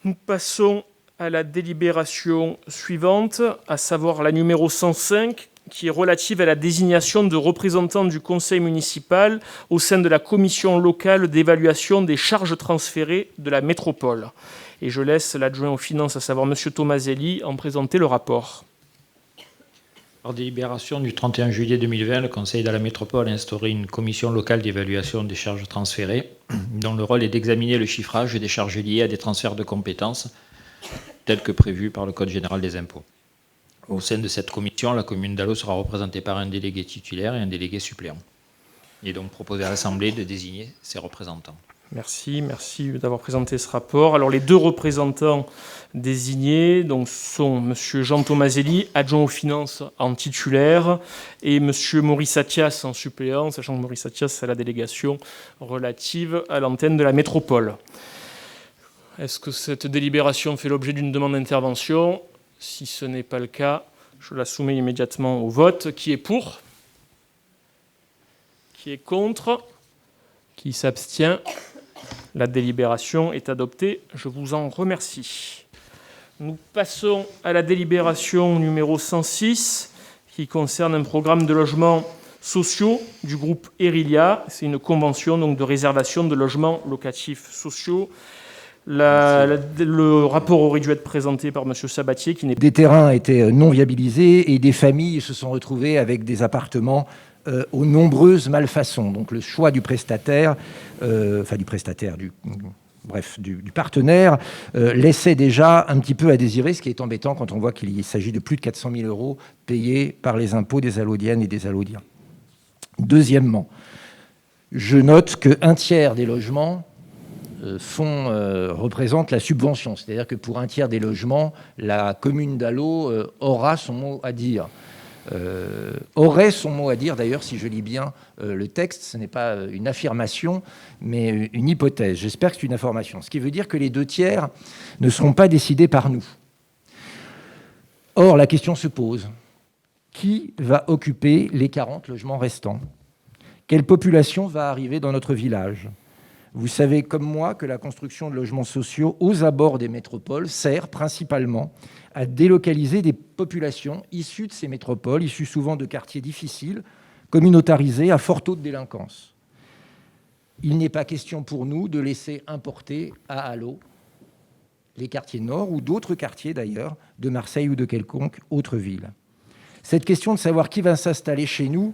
S1: Nous passons à la délibération suivante, à savoir la numéro 105, qui est relative à la désignation de représentants du conseil municipal au sein de la commission locale d'évaluation des charges transférées de la métropole. Et je laisse l'adjoint aux finances, à savoir M. Tomaselli, en présenter le rapport.
S5: Par délibération du 31 juillet 2020, le Conseil de la métropole a instauré une commission locale d'évaluation des charges transférées, dont le rôle est d'examiner le chiffrage des charges liées à des transferts de compétences, tels que prévus par le Code général des impôts. Au sein de cette commission, la commune d'Allo sera représentée par un délégué titulaire et un délégué suppléant. Il est donc proposé à l'Assemblée de désigner ses représentants.
S1: Merci d'avoir présenté ce rapport. Alors les deux représentants désignés donc, sont M. Jean Tomaselli, adjoint aux finances en titulaire, et M. Maurice Attias en suppléant, sachant que Maurice Attias a la délégation relative à l'antenne de la métropole. Est-ce que cette délibération fait l'objet d'une demande d'intervention? Si ce n'est pas le cas, je la soumets immédiatement au vote. Qui est pour? Qui est contre? Qui s'abstient? La délibération est adoptée. Je vous en remercie. Nous passons à la délibération numéro 106, qui concerne un programme de logements sociaux du groupe Erilia. C'est une convention donc, de réservation de logements locatifs sociaux. Le rapport aurait dû être présenté par M. Sabatier.
S4: Des terrains étaient non viabilisés et des familles se sont retrouvées avec des appartements aux nombreuses malfaçons. Donc le choix du prestataire, du partenaire, laissait déjà un petit peu à désirer, ce qui est embêtant quand on voit qu'il s'agit de plus de 400 000 € payés par les impôts des Allodiennes et des Allodiens. Deuxièmement, je note qu'un tiers des logements représente la subvention. C'est-à-dire que pour un tiers des logements, la commune d'Allo aura son mot à dire. Aurait son mot à dire, d'ailleurs, si je lis bien le texte, ce n'est pas une affirmation, mais une hypothèse. J'espère que c'est une information. Ce qui veut dire que les deux tiers ne seront pas décidés par nous. Or, la question se pose. Qui va occuper les 40 logements restants? Quelle population va arriver dans notre village? Vous savez comme moi que la construction de logements sociaux aux abords des métropoles sert principalement à délocaliser des populations issues de ces métropoles, issues souvent de quartiers difficiles, communautarisés, à fort taux de délinquance. Il n'est pas question pour nous de laisser importer à Allo les quartiers nord ou d'autres quartiers d'ailleurs, de Marseille ou de quelconque autre ville. Cette question de savoir qui va s'installer chez nous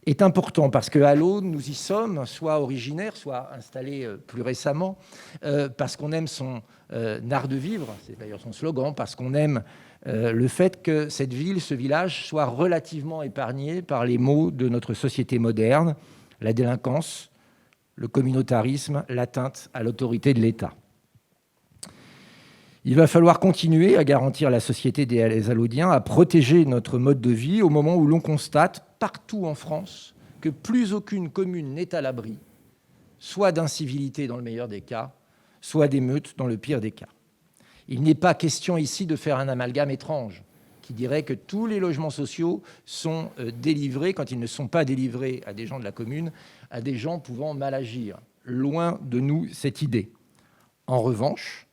S4: est important parce qu'à l'Aude, nous y sommes, soit originaires, soit installés plus récemment, parce qu'on aime son art de vivre, c'est d'ailleurs son slogan, parce qu'on aime le fait que cette ville, ce village, soit relativement épargné par les maux de notre société moderne, la délinquance, le communautarisme, l'atteinte à l'autorité de l'État. Il va falloir continuer à garantir la société des Alaudiens, à protéger notre mode de vie au moment où l'on constate partout en France que plus aucune commune n'est à l'abri, soit d'incivilité dans le meilleur des cas, soit d'émeutes dans le pire des cas. Il n'est pas question ici de faire un amalgame étrange qui dirait que tous les logements sociaux sont délivrés, quand ils ne sont pas délivrés à des gens de la commune, à des gens pouvant mal agir. Loin de nous cette idée. En revanche,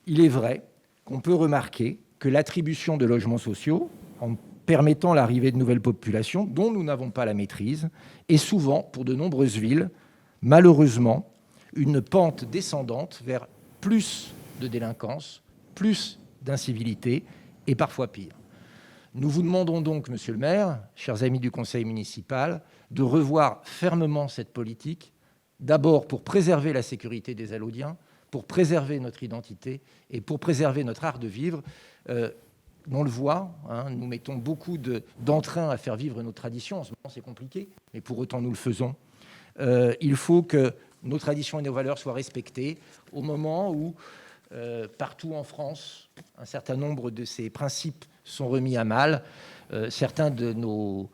S4: il est vrai qu'on peut remarquer que l'attribution de logements sociaux, en permettant l'arrivée de nouvelles populations dont nous n'avons pas la maîtrise, est souvent, pour de nombreuses villes, malheureusement, une pente descendante vers plus de délinquance, plus d'incivilité et parfois pire. Nous vous demandons donc, monsieur le maire, chers amis du conseil municipal, de revoir fermement cette politique, d'abord pour préserver la sécurité des Alaudiens, pour préserver notre identité et pour préserver notre art de vivre. On le voit, nous mettons beaucoup d'entrain à faire vivre nos traditions. En ce moment, c'est compliqué, mais pour autant, nous le faisons. Il faut que nos traditions et nos valeurs soient respectées au moment où, partout en France, un certain nombre de ces principes sont remis à mal. Certains de nos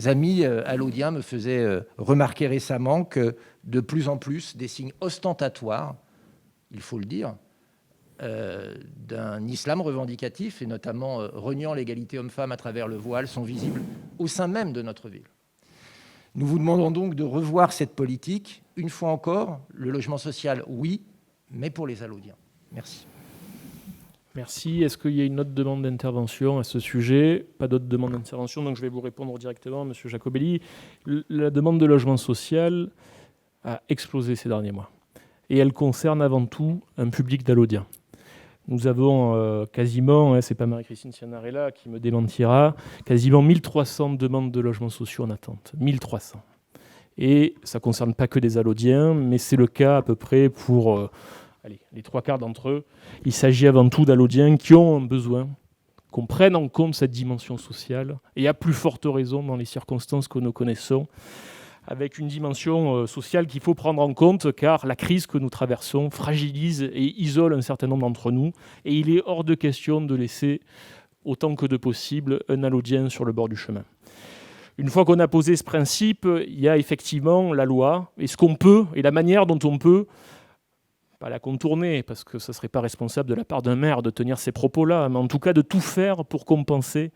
S4: amis alaudiens me faisaient remarquer récemment que de plus en plus, des signes ostentatoires, il faut le dire, d'un islam revendicatif, et notamment reniant l'égalité homme-femme à travers le voile, sont visibles au sein même de notre ville. Nous vous demandons donc de revoir cette politique. Une fois encore, le logement social, oui, mais pour les Alaudiens. Merci.
S1: Merci. Est-ce qu'il y a une autre demande d'intervention à ce sujet? Pas d'autres demandes d'intervention, donc je vais vous répondre directement, M. Jacobelli. La demande de logement social a explosé ces derniers mois. Et elle concerne avant tout un public d'Alaudiens. Nous avons quasiment, c'est pas Marie-Christine Cianarella qui me démentira, quasiment 1300 demandes de logements sociaux en attente. 1300. Et ça ne concerne pas que des Alaudiens, mais c'est le cas à peu près pour les 3/4 d'entre eux. Il s'agit avant tout d'Alaudiens qui ont un besoin, qu'on prenne en compte cette dimension sociale, et à plus forte raison dans les circonstances que nous connaissons, avec une dimension sociale qu'il faut prendre en compte, car la crise que nous traversons fragilise et isole un certain nombre d'entre nous, et il est hors de question de laisser, autant que de possible, un Alaudien sur le bord du chemin. Une fois qu'on a posé ce principe, il y a effectivement la loi, et ce qu'on peut, et la manière dont on peut, pas la contourner, parce que ce ne serait pas responsable de la part d'un maire de tenir ces propos-là, mais en tout cas de tout faire pour compenser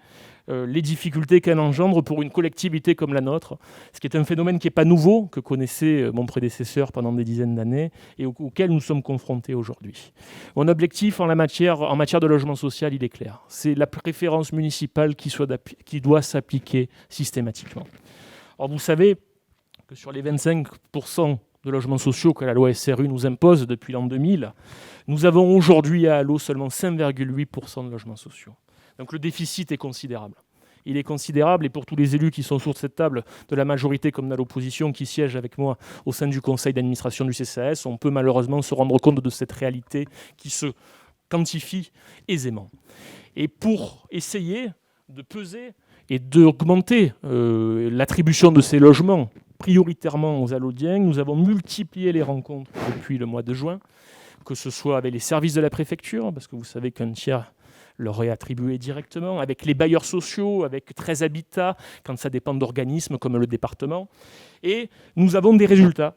S1: les difficultés qu'elle engendre pour une collectivité comme la nôtre, ce qui est un phénomène qui n'est pas nouveau, que connaissait mon prédécesseur pendant des dizaines d'années et auquel nous sommes confrontés aujourd'hui. Mon objectif en matière de logement social, il est clair. C'est la préférence municipale qui doit s'appliquer systématiquement. Or, vous savez que sur les 25% de logements sociaux que la loi SRU nous impose depuis l'an 2000, nous avons aujourd'hui à Allo seulement 5,8% de logements sociaux. Donc le déficit est considérable. Il est considérable, et pour tous les élus qui sont sur cette table, de la majorité comme de l'opposition, qui siègent avec moi au sein du conseil d'administration du CCAS, on peut malheureusement se rendre compte de cette réalité qui se quantifie aisément. Et pour essayer de peser et d'augmenter l'attribution de ces logements prioritairement aux Alaudiens, nous avons multiplié les rencontres depuis le mois de juin, que ce soit avec les services de la préfecture, parce que vous savez qu'un tiers leur est attribué directement, avec les bailleurs sociaux, avec 13 habitats, quand ça dépend d'organismes comme le département. Et nous avons des résultats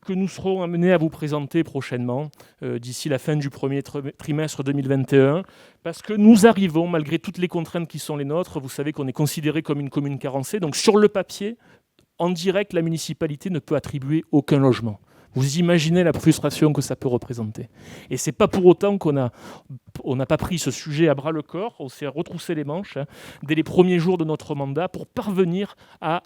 S1: que nous serons amenés à vous présenter prochainement, d'ici la fin du premier trimestre 2021, parce que nous arrivons, malgré toutes les contraintes qui sont les nôtres, vous savez qu'on est considéré comme une commune carencée, donc sur le papier, en direct, la municipalité ne peut attribuer aucun logement. Vous imaginez la frustration que ça peut représenter. Et c'est pas pour autant qu'on n'a pas pris ce sujet à bras le corps, on s'est retroussé les manches dès les premiers jours de notre mandat pour parvenir à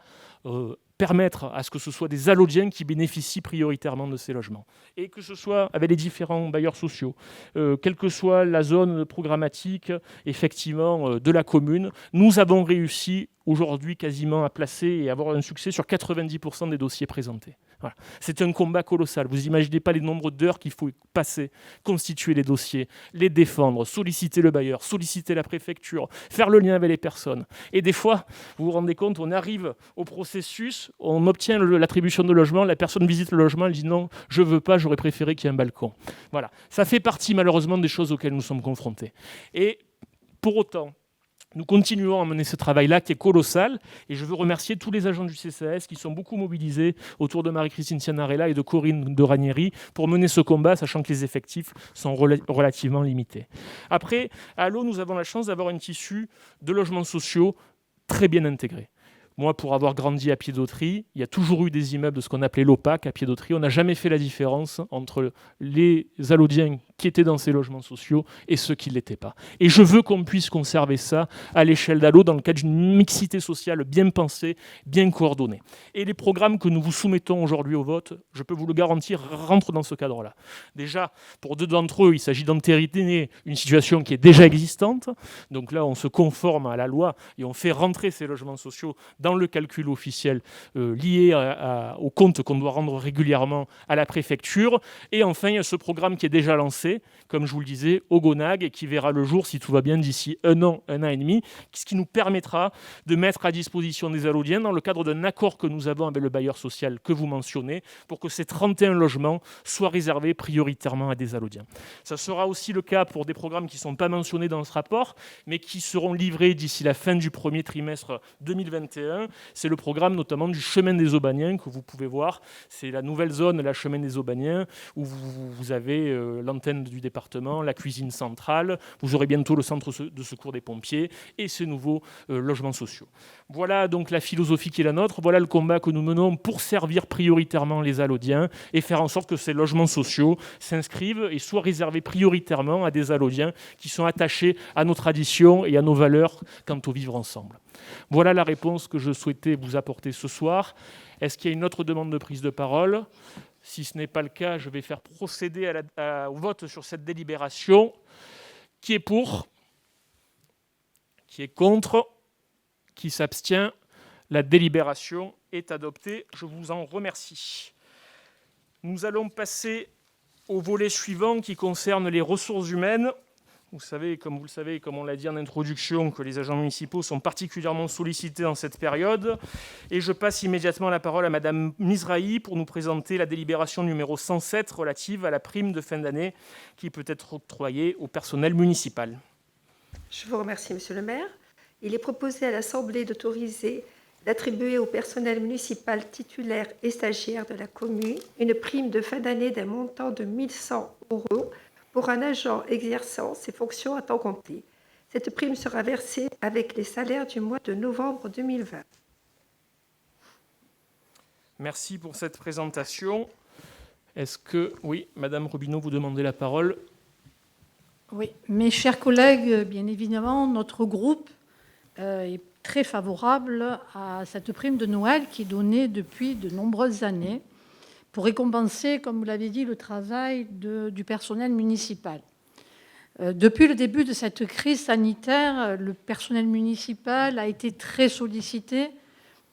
S1: permettre à ce que ce soit des allodiens qui bénéficient prioritairement de ces logements. Et que ce soit avec les différents bailleurs sociaux, quelle que soit la zone programmatique, effectivement, de la commune, nous avons réussi aujourd'hui quasiment à placer et avoir un succès sur 90% des dossiers présentés. Voilà. C'est un combat colossal. Vous n'imaginez pas les nombres d'heures qu'il faut passer, constituer les dossiers, les défendre, solliciter le bailleur, solliciter la préfecture, faire le lien avec les personnes. Et des fois, vous vous rendez compte, on arrive au processus, on obtient l'attribution de logement, la personne visite le logement, elle dit non, je ne veux pas, j'aurais préféré qu'il y ait un balcon. Voilà. Ça fait partie malheureusement des choses auxquelles nous sommes confrontés. Et pour autant, nous continuons à mener ce travail-là qui est colossal et je veux remercier tous les agents du CCAS qui sont beaucoup mobilisés autour de Marie-Christine Cianarella et de Corinne de Ranieri pour mener ce combat, sachant que les effectifs sont relativement limités. Après, à l'eau, nous avons la chance d'avoir un tissu de logements sociaux très bien intégré. Moi, pour avoir grandi à Pied-d'Autry, il y a toujours eu des immeubles de ce qu'on appelait l'OPAC à Pied-d'Autry. On n'a jamais fait la différence entre les allodiens qui étaient dans ces logements sociaux et ceux qui ne l'étaient pas. Et je veux qu'on puisse conserver ça à l'échelle d'Allo dans le cadre d'une mixité sociale bien pensée, bien coordonnée. Et les programmes que nous vous soumettons aujourd'hui au vote, je peux vous le garantir, rentrent dans ce cadre-là. Déjà, pour 2 d'entre eux, il s'agit d'entériner une situation qui est déjà existante. Donc là, on se conforme à la loi et on fait rentrer ces logements sociaux dans le calcul officiel lié au compte qu'on doit rendre régulièrement à la préfecture. Et enfin, il y a ce programme qui est déjà lancé, comme je vous le disais, au GONAG, et qui verra le jour, si tout va bien, d'ici un an et demi, ce qui nous permettra de mettre à disposition des allodiens dans le cadre d'un accord que nous avons avec le bailleur social que vous mentionnez, pour que ces 31 logements soient réservés prioritairement à des allodiens. Ça sera aussi le cas pour des programmes qui ne sont pas mentionnés dans ce rapport, mais qui seront livrés d'ici la fin du premier trimestre 2021. C'est le programme notamment du chemin des Aubaniens que vous pouvez voir. C'est la nouvelle zone, la chemin des Aubaniens, où vous avez l'antenne du département, la cuisine centrale. Vous aurez bientôt le centre de secours des pompiers et ces nouveaux logements sociaux. Voilà donc la philosophie qui est la nôtre. Voilà le combat que nous menons pour servir prioritairement les allodiens et faire en sorte que ces logements sociaux s'inscrivent et soient réservés prioritairement à des allodiens qui sont attachés à nos traditions et à nos valeurs quant au vivre ensemble. Voilà la réponse que je souhaitais vous apporter ce soir. Est-ce qu'il y a une autre demande de prise de parole ? Si ce n'est pas le cas, je vais faire procéder au vote sur cette délibération. Qui est pour ? Qui est contre ? Qui s'abstient ? La délibération est adoptée. Je vous en remercie. Nous allons passer au volet suivant qui concerne les ressources humaines. Vous savez, comme on l'a dit en introduction, que les agents municipaux sont particulièrement sollicités dans cette période. Et je passe immédiatement la parole à Madame Mizrahi pour nous présenter la délibération numéro 107 relative à la prime de fin d'année qui peut être octroyée au personnel municipal.
S9: Je vous remercie, Monsieur le maire. Il est proposé à l'Assemblée d'attribuer au personnel municipal titulaire et stagiaire de la commune une prime de fin d'année d'un montant de 1 100 € pour un agent exerçant ses fonctions à temps complet. Cette prime sera versée avec les salaires du mois de novembre 2020.
S1: Merci pour cette présentation. Est-ce que, oui, Madame Robineau, vous demandez la parole ?
S3: Oui, mes chers collègues, bien évidemment, notre groupe est très favorable à cette prime de Noël qui est donnée depuis de nombreuses années pour récompenser, comme vous l'avez dit, le travail du personnel municipal. Depuis le début de cette crise sanitaire, le personnel municipal a été très sollicité,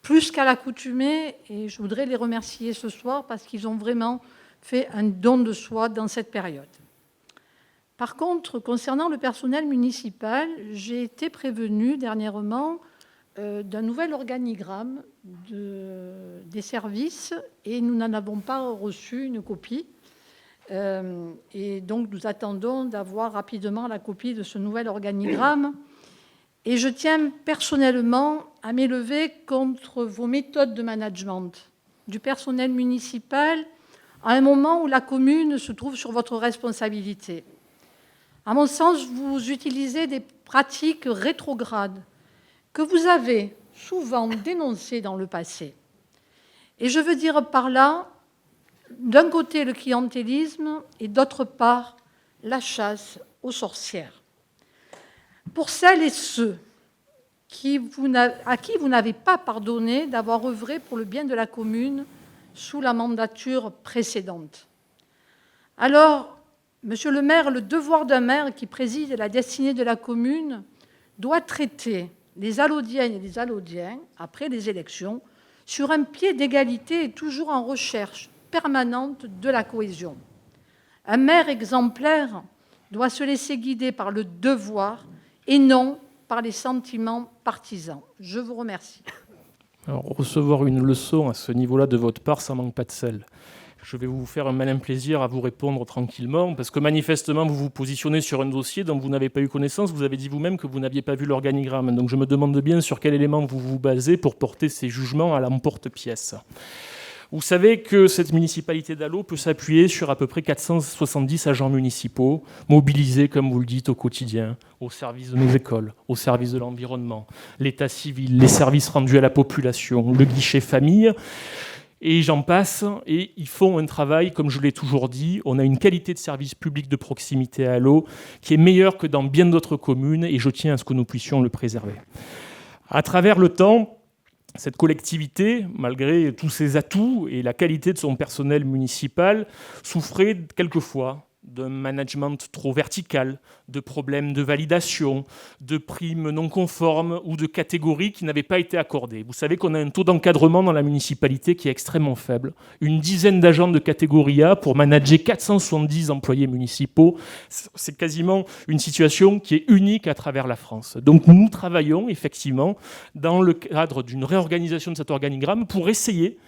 S3: plus qu'à l'accoutumée, et je voudrais les remercier ce soir parce qu'ils ont vraiment fait un don de soi dans cette période. Par contre, concernant le personnel municipal, j'ai été prévenue dernièrement d'un nouvel organigramme des services et nous n'en avons pas reçu une copie. Et donc, nous attendons d'avoir rapidement la copie de ce nouvel organigramme. Et je tiens personnellement à m'élever contre vos méthodes de management du personnel municipal à un moment où la commune se trouve sur votre responsabilité. À mon sens, vous utilisez des pratiques rétrogrades que vous avez souvent dénoncées dans le passé. Et je veux dire par là d'un côté le clientélisme et d'autre part la chasse aux sorcières. Pour celles et ceux à qui vous n'avez pas pardonné d'avoir œuvré pour le bien de la commune sous la mandature précédente. Alors, monsieur le maire, le devoir d'un maire qui préside la destinée de la commune doit traiter les Allaudiennes et les Allaudiens, après les élections, sur un pied d'égalité et toujours en recherche permanente de la cohésion. Un maire exemplaire doit se laisser guider par le devoir et non par les sentiments partisans. Je vous remercie.
S1: Alors, recevoir une leçon à ce niveau-là de votre part, ça manque pas de sel. Je vais vous faire un malin plaisir à vous répondre tranquillement, parce que manifestement, vous vous positionnez sur un dossier dont vous n'avez pas eu connaissance. Vous avez dit vous-même que vous n'aviez pas vu l'organigramme. Donc je me demande bien sur quel élément vous vous basez pour porter ces jugements à l'emporte-pièce. Vous savez que cette municipalité d'Allauch peut s'appuyer sur à peu près 470 agents municipaux, mobilisés, comme vous le dites, au quotidien, au service de nos écoles, au service de l'environnement, l'état civil, les services rendus à la population, le guichet famille, et j'en passe. Et ils font un travail, comme je l'ai toujours dit, on a une qualité de service public de proximité à Allauch qui est meilleure que dans bien d'autres communes, et je tiens à ce que nous puissions le préserver. À travers le temps, cette collectivité, malgré tous ses atouts et la qualité de son personnel municipal, souffrait quelquefois d'un management trop vertical, de problèmes de validation, de primes non conformes ou de catégories qui n'avaient pas été accordées. Vous savez qu'on a un taux d'encadrement dans la municipalité qui est extrêmement faible. Une dizaine d'agents de catégorie A pour manager 470 employés municipaux. C'est quasiment une situation qui est unique à travers la France. Donc nous travaillons effectivement dans le cadre d'une réorganisation de cet organigramme pour essayer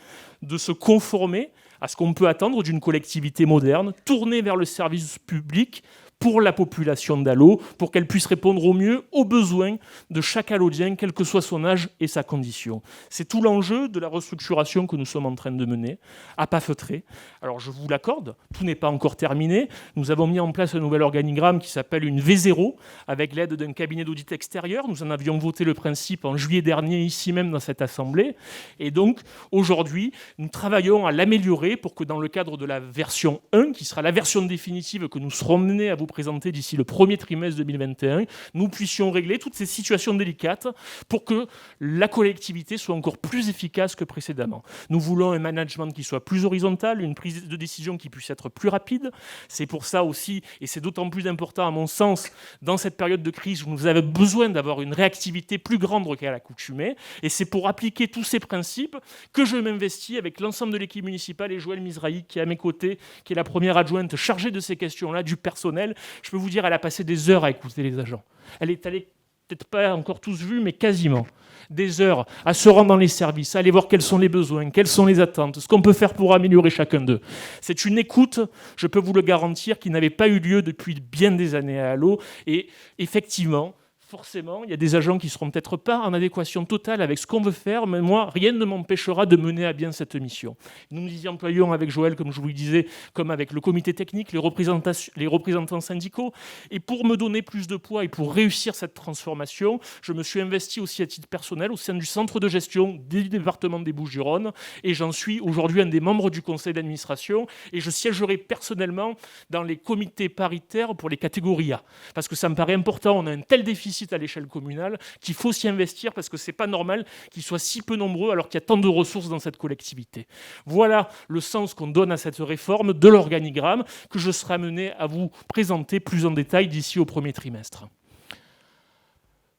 S1: de se conformer à ce qu'on peut attendre d'une collectivité moderne, tournée vers le service public pour la population d'Allauch, pour qu'elle puisse répondre au mieux aux besoins de chaque Allaudien, quel que soit son âge et sa condition. C'est tout l'enjeu de la restructuration que nous sommes en train de mener, à pas feutré. Alors je vous l'accorde, tout n'est pas encore terminé. Nous avons mis en place un nouvel organigramme qui s'appelle une V0, avec l'aide d'un cabinet d'audit extérieur. Nous en avions voté le principe en juillet dernier, ici même dans cette assemblée. Et donc, aujourd'hui, nous travaillons à l'améliorer pour que dans le cadre de la version 1, qui sera la version définitive que nous serons menés à vous présenter d'ici le premier trimestre 2021, nous puissions régler toutes ces situations délicates pour que la collectivité soit encore plus efficace que précédemment. Nous voulons un management qui soit plus horizontal, une prise de décision qui puisse être plus rapide. C'est pour ça aussi, et c'est d'autant plus important à mon sens, dans cette période de crise où nous avons besoin d'avoir une réactivité plus grande qu'à l'accoutumée. Et c'est pour appliquer tous ces principes que je m'investis avec l'ensemble de l'équipe municipale et Joëlle Mizrahi qui est à mes côtés, qui est la première adjointe chargée de ces questions-là, du personnel. Je peux vous dire, elle a passé des heures à écouter les agents. Elle est allée, peut-être pas encore tous vus, mais quasiment, des heures à se rendre dans les services, à aller voir quels sont les besoins, quelles sont les attentes, ce qu'on peut faire pour améliorer chacun d'eux. C'est une écoute, je peux vous le garantir, qui n'avait pas eu lieu depuis bien des années à Allauch. Et effectivement, forcément, il y a des agents qui ne seront peut-être pas en adéquation totale avec ce qu'on veut faire, mais moi, rien ne m'empêchera de mener à bien cette mission. Nous y employons avec Joëlle, comme je vous le disais, comme avec le comité technique, les représentants syndicaux. Et pour me donner plus de poids et pour réussir cette transformation, je me suis investi aussi à titre personnel au sein du centre de gestion du département des Bouches-du-Rhône. Et j'en suis aujourd'hui un des membres du conseil d'administration. Et je siégerai personnellement dans les comités paritaires pour les catégories A. Parce que ça me paraît important, on a un tel déficit à l'échelle communale qu'il faut s'y investir parce que c'est pas normal qu'ils soient si peu nombreux alors qu'il y a tant de ressources dans cette collectivité. Voilà le sens qu'on donne à cette réforme de l'organigramme que je serai amené à vous présenter plus en détail d'ici au premier trimestre.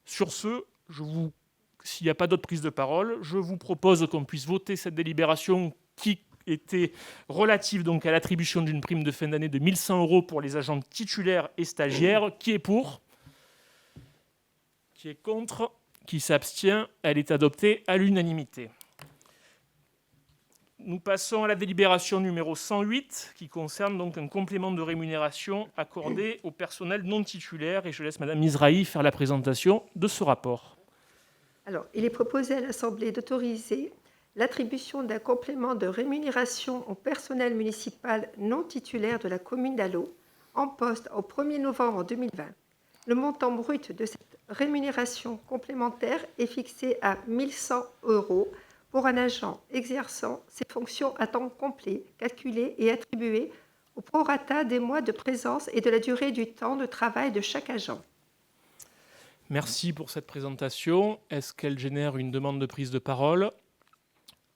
S1: Sur ce, s'il n'y a pas d'autres prises de parole, je vous propose qu'on puisse voter cette délibération qui était relative donc à l'attribution d'une prime de fin d'année de 1 100 € pour les agents titulaires et stagiaires. Qui est pour ? Qui est contre ? Qui s'abstient ? Elle est adoptée à l'unanimité. Nous passons à la délibération numéro 108, qui concerne donc un complément de rémunération accordé au personnel non titulaire. Et je laisse Madame Mizrahi faire la présentation de ce rapport.
S9: Alors, il est proposé à l'Assemblée d'autoriser l'attribution d'un complément de rémunération au personnel municipal non titulaire de la commune d'Allauch en poste au 1er novembre 2020. Le montant brut de cette rémunération complémentaire est fixé à 1 100 € pour un agent exerçant ses fonctions à temps complet, calculées et attribuées au prorata des mois de présence et de la durée du temps de travail de chaque agent.
S1: Merci pour cette présentation. Est-ce qu'elle génère une demande de prise de parole?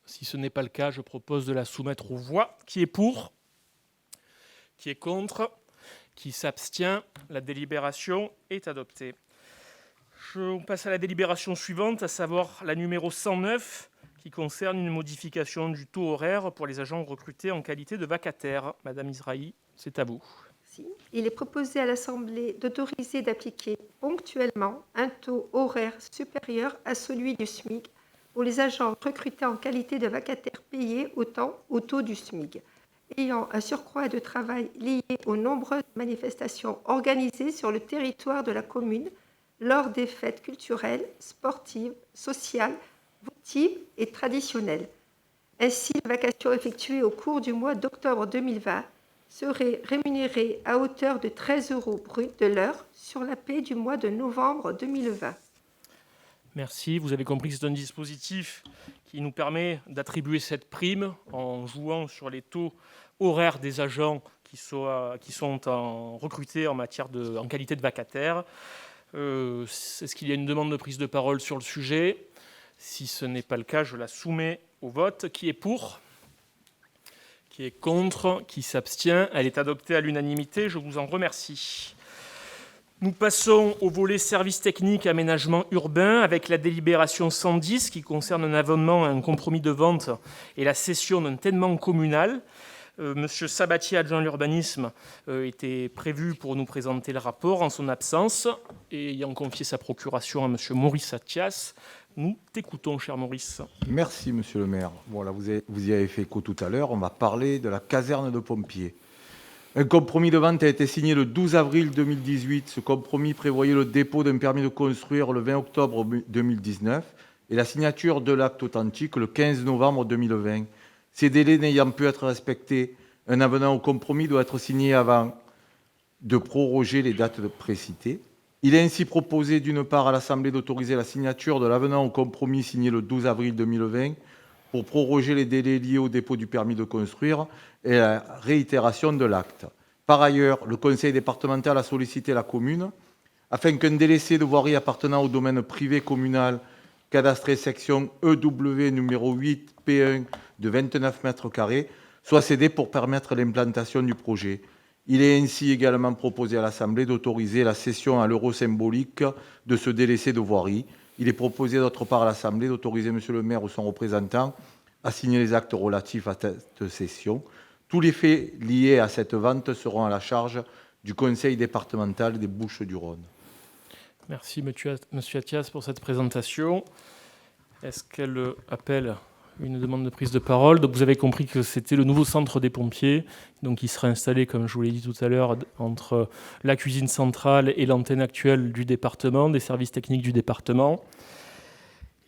S1: Si ce n'est pas le cas, je propose de la soumettre aux voix. Qui est pour? Qui est contre? Qui s'abstient? La délibération est adoptée. On passe à la délibération suivante, à savoir la numéro 109, qui concerne une modification du taux horaire pour les agents recrutés en qualité de vacataires. Madame Israï, c'est à vous.
S9: Merci. Il est proposé à l'Assemblée d'autoriser d'appliquer ponctuellement un taux horaire supérieur à celui du SMIC pour les agents recrutés en qualité de vacataires payés au taux du SMIC, ayant un surcroît de travail lié aux nombreuses manifestations organisées sur le territoire de la commune lors des fêtes culturelles, sportives, sociales, votives et traditionnelles. Ainsi, les vacations effectuées au cours du mois d'octobre 2020 seraient rémunérées à hauteur de 13 € brut de l'heure sur la paie du mois de novembre 2020.
S1: Merci. Vous avez compris que c'est un dispositif qui nous permet d'attribuer cette prime en jouant sur les taux horaires des agents qui sont recrutés en qualité de vacataires. Est-ce qu'il y a une demande de prise de parole sur le sujet? Si ce n'est pas le cas, je la soumets au vote. Qui est pour? Qui est contre? Qui s'abstient? Elle est adoptée à l'unanimité. Je vous en remercie. Nous passons au volet services techniques aménagement urbain avec la délibération 110 qui concerne un abonnement à un compromis de vente et la cession d'un ténement communal. Monsieur Sabatier, adjoint à l'urbanisme, était prévu pour nous présenter le rapport en son absence et ayant confié sa procuration à monsieur Maurice Attias. Nous t'écoutons, cher Maurice.
S10: Merci, monsieur le maire. Voilà, vous y avez fait écho tout à l'heure. On va parler de la caserne de pompiers. Un compromis de vente a été signé le 12 avril 2018. Ce compromis prévoyait le dépôt d'un permis de construire le 20 octobre 2019 et la signature de l'acte authentique le 15 novembre 2020. Ces délais n'ayant pu être respectés, un avenant au compromis doit être signé avant de proroger les dates précitées. Il est ainsi proposé d'une part à l'Assemblée d'autoriser la signature de l'avenant au compromis signé le 12 avril 2020 pour proroger les délais liés au dépôt du permis de construire et la réitération de l'acte. Par ailleurs, le conseil départemental a sollicité la commune afin qu'un délaissé de voirie appartenant au domaine privé communal cadastré section EW numéro 8 P1 de 29 mètres carrés soit cédé pour permettre l'implantation du projet. Il est ainsi également proposé à l'Assemblée d'autoriser la cession à l'euro symbolique de ce délaissé de voirie. Il est proposé d'autre part à l'Assemblée d'autoriser monsieur le maire ou son représentant à signer les actes relatifs à cette cession. Tous les faits liés à cette vente seront à la charge du conseil départemental des Bouches-du-Rhône.
S1: Merci, monsieur Attias, pour cette présentation. Est-ce qu'elle appelle une demande de prise de parole? Donc, vous avez compris que c'était le nouveau centre des pompiers, donc il sera installé, comme je vous l'ai dit tout à l'heure, entre la cuisine centrale et l'antenne actuelle du département, des services techniques du département.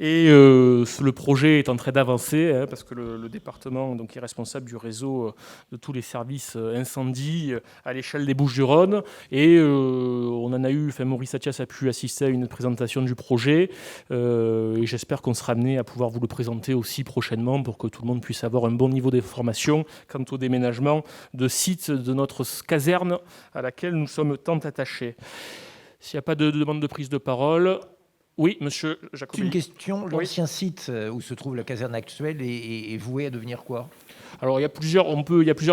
S1: Et le projet est en train d'avancer, parce que le département donc, est responsable du réseau de tous les services incendie à l'échelle des Bouches-du-Rhône. Et on en a eu, Maurice Attias a pu assister à une présentation du projet. Et j'espère qu'on sera amené à pouvoir vous le présenter aussi prochainement pour que tout le monde puisse avoir un bon niveau d'information quant au déménagement de site de notre caserne à laquelle nous sommes tant attachés. S'il n'y a pas de demande de prise de parole... Oui, monsieur Jacobi.
S4: Une question. L'ancien site où se trouve la caserne actuelle est voué à devenir quoi?
S1: Alors, il y a plusieurs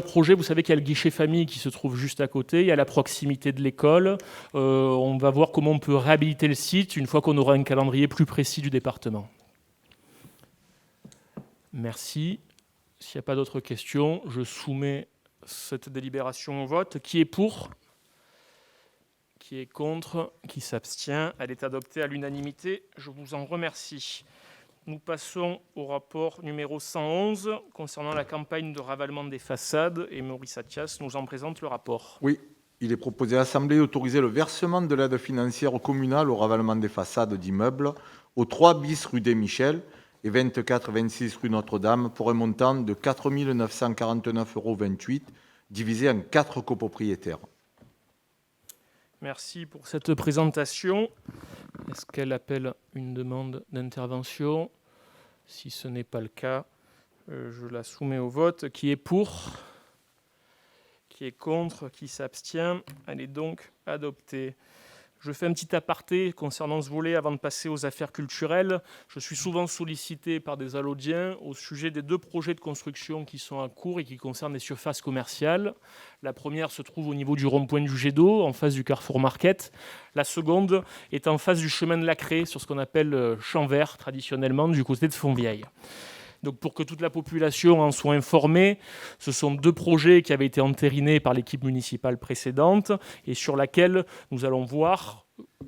S1: projets. Vous savez qu'il y a le guichet famille qui se trouve juste à côté. Il y a la proximité de l'école. On va voir comment on peut réhabiliter le site une fois qu'on aura un calendrier plus précis du département. Merci. S'il n'y a pas d'autres questions, je soumets cette délibération au vote. Qui est pour ? Qui est contre? Qui s'abstient? Elle est adoptée à l'unanimité. Je vous en remercie. Nous passons au rapport numéro 111 concernant la campagne de ravalement des façades. Et Maurice Attias nous en présente le rapport.
S10: Oui, il est proposé à l'Assemblée d'autoriser le versement de l'aide financière communale au ravalement des façades d'immeubles au 3 bis rue des Michel et 24-26 rue Notre-Dame pour un montant de 4 949,28 € divisé en 4 copropriétaires.
S1: Merci pour cette présentation. Est-ce qu'elle appelle une demande d'intervention? Si ce n'est pas le cas, je la soumets au vote. Qui est pour? Qui est contre? Qui s'abstient? Elle est donc adoptée. Je fais un petit aparté concernant ce volet avant de passer aux affaires culturelles. Je suis souvent sollicité par des Allodiens au sujet des 2 projets de construction qui sont en cours et qui concernent les surfaces commerciales. La première se trouve au niveau du rond-point du jet d'eau, en face du Carrefour Market. La seconde est en face du chemin de la Craie, sur ce qu'on appelle Champ Vert, traditionnellement, du côté de Fontvieille. Donc pour que toute la population en soit informée, ce sont 2 projets qui avaient été entérinés par l'équipe municipale précédente et sur laquelle nous allons voir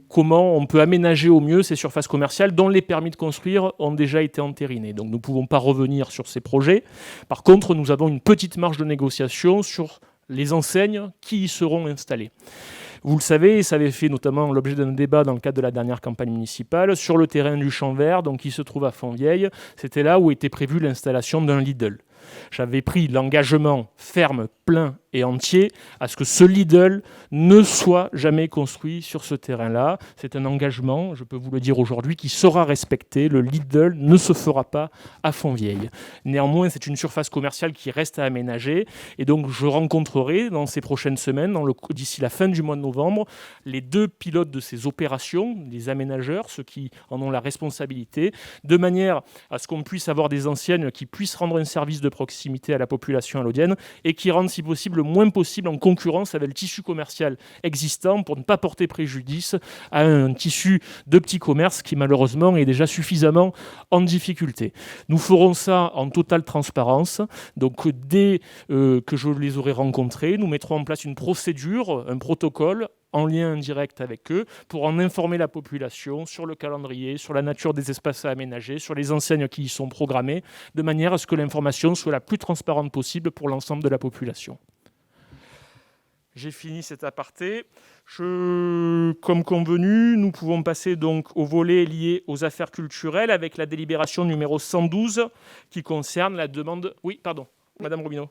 S1: comment on peut aménager au mieux ces surfaces commerciales dont les permis de construire ont déjà été entérinés. Donc nous ne pouvons pas revenir sur ces projets. Par contre, nous avons une petite marge de négociation sur les enseignes qui y seront installées. Vous le savez, ça avait fait notamment l'objet d'un débat dans le cadre de la dernière campagne municipale sur le terrain du Champ Vert, donc qui se trouve à Fontvieille. C'était là où était prévue l'installation d'un Lidl. J'avais pris l'engagement ferme, plein et entier à ce que ce Lidl ne soit jamais construit sur ce terrain-là. C'est un engagement, je peux vous le dire aujourd'hui, qui sera respecté. Le Lidl ne se fera pas à Fontvieille. Néanmoins, c'est une surface commerciale qui reste à aménager. Et donc, je rencontrerai dans ces prochaines semaines, d'ici la fin du mois de novembre, les 2 pilotes de ces opérations, les aménageurs, ceux qui en ont la responsabilité, de manière à ce qu'on puisse avoir des enseignes qui puissent rendre un service de proximité à la population allodienne et qui rendent, si possible, le moins possible en concurrence avec le tissu commercial existant pour ne pas porter préjudice à un tissu de petits commerces qui, malheureusement, est déjà suffisamment en difficulté. Nous ferons ça en totale transparence. Donc, dès que je les aurai rencontrés, nous mettrons en place une procédure, un protocole en lien direct avec eux pour en informer la population sur le calendrier, sur la nature des espaces à aménager, sur les enseignes qui y sont programmées, de manière à ce que l'information soit la plus transparente possible pour l'ensemble de la population. J'ai fini cet aparté. Comme convenu, nous pouvons passer donc au volet lié aux affaires culturelles avec la délibération numéro 112 qui concerne la demande... Oui, pardon, Madame Robineau.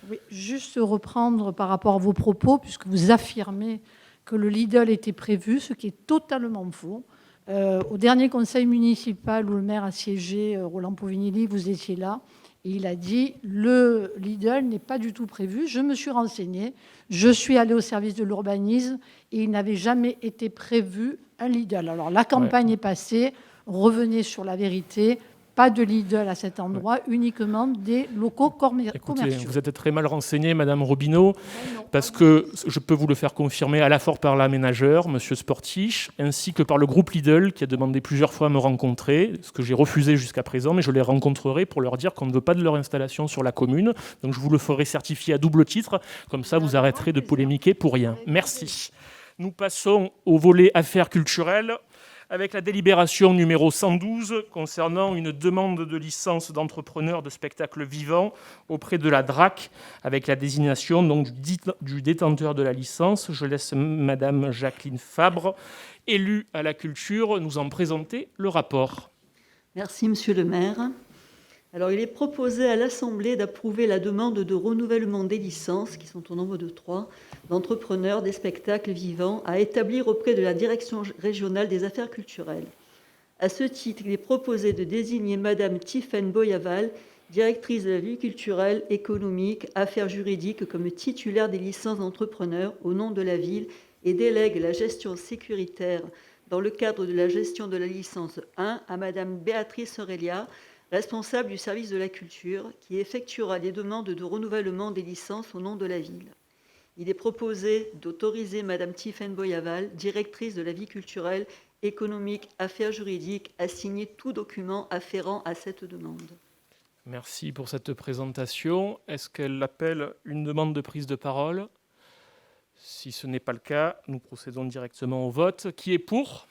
S3: Oui, juste reprendre par rapport à vos propos, puisque vous affirmez que le Lidl était prévu, ce qui est totalement faux. Au dernier conseil municipal où le maire a siégé, Roland Povinelli, vous étiez là, et il a dit « le Lidl n'est pas du tout prévu ». Je me suis renseignée, je suis allée au service de l'urbanisme et il n'avait jamais été prévu un Lidl. Alors la campagne est passée, revenez sur la vérité. Pas de Lidl à cet endroit, uniquement des locaux commerciaux.
S1: Écoutez, vous êtes très mal renseignée, Madame Robineau, parce que je peux vous le faire confirmer à la fois par l'aménageur, Monsieur Sportich, ainsi que par le groupe Lidl, qui a demandé plusieurs fois à me rencontrer, ce que j'ai refusé jusqu'à présent, mais je les rencontrerai pour leur dire qu'on ne veut pas de leur installation sur la commune. Donc je vous le ferai certifier à double titre, comme ça vous arrêterez de polémiquer pour rien. Merci. Nous passons au volet affaires culturelles, avec la délibération numéro 112 concernant une demande de licence d'entrepreneur de spectacle vivant auprès de la DRAC, avec la désignation donc du détenteur de la licence. Je laisse Madame Jacqueline Fabre, élue à la culture, nous en présenter le rapport.
S11: Merci, Monsieur le maire. Alors, il est proposé à l'Assemblée d'approuver la demande de renouvellement des licences, qui sont au nombre de 3, d'entrepreneurs des spectacles vivants à établir auprès de la Direction régionale des affaires culturelles. À ce titre, il est proposé de désigner Madame Tiffaine Boyaval, directrice de la vie culturelle, économique, affaires juridiques, comme titulaire des licences d'entrepreneurs au nom de la ville et délègue la gestion sécuritaire dans le cadre de la gestion de la licence 1 à Madame Béatrice Aurélia, responsable du service de la culture, qui effectuera les demandes de renouvellement des licences au nom de la ville. Il est proposé d'autoriser Madame Tiffaine Boyaval, directrice de la vie culturelle, économique, affaires juridiques, à signer tout document afférent à cette demande.
S1: Merci pour cette présentation. Est-ce qu'elle appelle une demande de prise de parole? Si ce n'est pas le cas, nous procédons directement au vote. Qui est pour?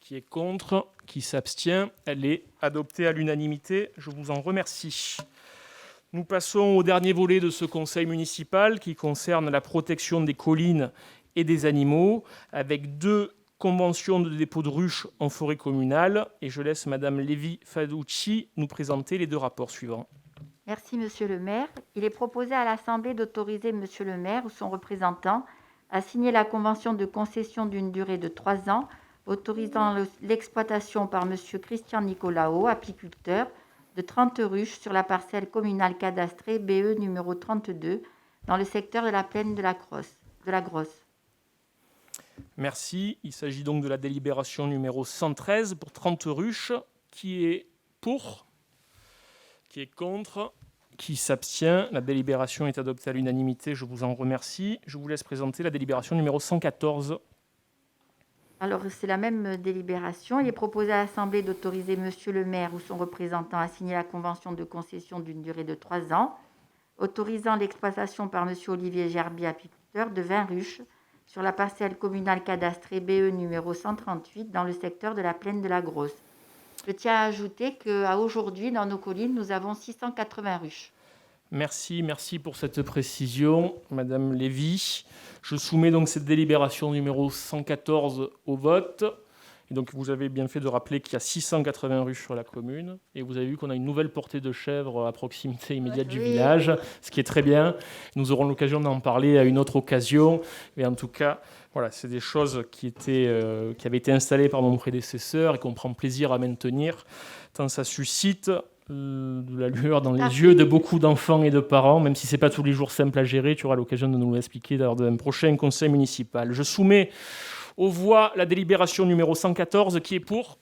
S1: Qui est contre? Qui s'abstient? Elle est adoptée à l'unanimité. Je vous en remercie. Nous passons au dernier volet de ce conseil municipal qui concerne la protection des collines et des animaux, avec 2 conventions de dépôt de ruches en forêt communale. Et je laisse Madame Lévy Faducci nous présenter les 2 rapports suivants.
S12: Merci, Monsieur le maire. Il est proposé à l'Assemblée d'autoriser Monsieur le maire ou son représentant à signer la convention de concession d'une durée de 3 ans autorisant l'exploitation par M. Christian Nicolaou, apiculteur, de 30 ruches sur la parcelle communale cadastrée BE numéro 32 dans le secteur de la plaine de la Grosse.
S1: Merci. Il s'agit donc de la délibération numéro 113 pour 30 ruches. Qui est pour? Qui est contre? Qui s'abstient? La délibération est adoptée à l'unanimité. Je vous en remercie. Je vous laisse présenter la délibération numéro 114.
S12: Alors, c'est la même délibération. Il est proposé à l'Assemblée d'autoriser Monsieur le maire ou son représentant à signer la convention de concession d'une durée de 3 ans, autorisant l'exploitation par Monsieur Olivier Gerbier, apiculteur, de 20 ruches sur la parcelle communale cadastrée BE numéro 138 dans le secteur de la plaine de la Grosse. Je tiens à ajouter qu'à aujourd'hui, dans nos collines, nous avons 680 ruches.
S1: Merci pour cette précision, Madame Lévy. Je soumets donc cette délibération numéro 114 au vote. Et donc vous avez bien fait de rappeler qu'il y a 680 ruches sur la commune. Et vous avez vu qu'on a une nouvelle portée de chèvres à proximité immédiate du village, ce qui est très bien. Nous aurons l'occasion d'en parler à une autre occasion. Mais en tout cas, voilà, c'est des choses qui avaient été installées par mon prédécesseur et qu'on prend plaisir à maintenir, tant ça suscite de la lueur dans les yeux de beaucoup d'enfants et de parents, même si ce n'est pas tous les jours simple à gérer. Tu auras l'occasion de nous l'expliquer lors d'un prochain conseil municipal. Je soumets aux voix la délibération numéro 114. Qui est pour?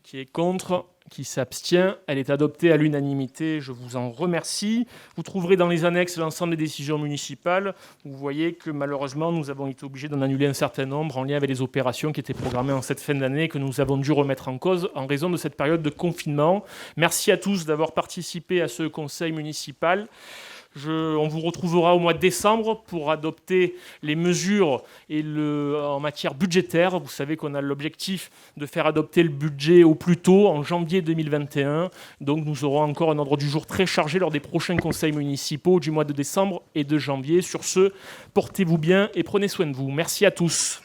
S1: Qui est contre? Qui s'abstient? Elle est adoptée à l'unanimité. Je vous en remercie. Vous trouverez dans les annexes l'ensemble des décisions municipales. Vous voyez que malheureusement, nous avons été obligés d'en annuler un certain nombre en lien avec les opérations qui étaient programmées en cette fin d'année et que nous avons dû remettre en cause en raison de cette période de confinement. Merci à tous d'avoir participé à ce conseil municipal. On vous retrouvera au mois de décembre pour adopter les mesures en matière budgétaire. Vous savez qu'on a l'objectif de faire adopter le budget au plus tôt, en janvier 2021. Donc nous aurons encore un ordre du jour très chargé lors des prochains conseils municipaux du mois de décembre et de janvier. Sur ce, portez-vous bien et prenez soin de vous. Merci à tous.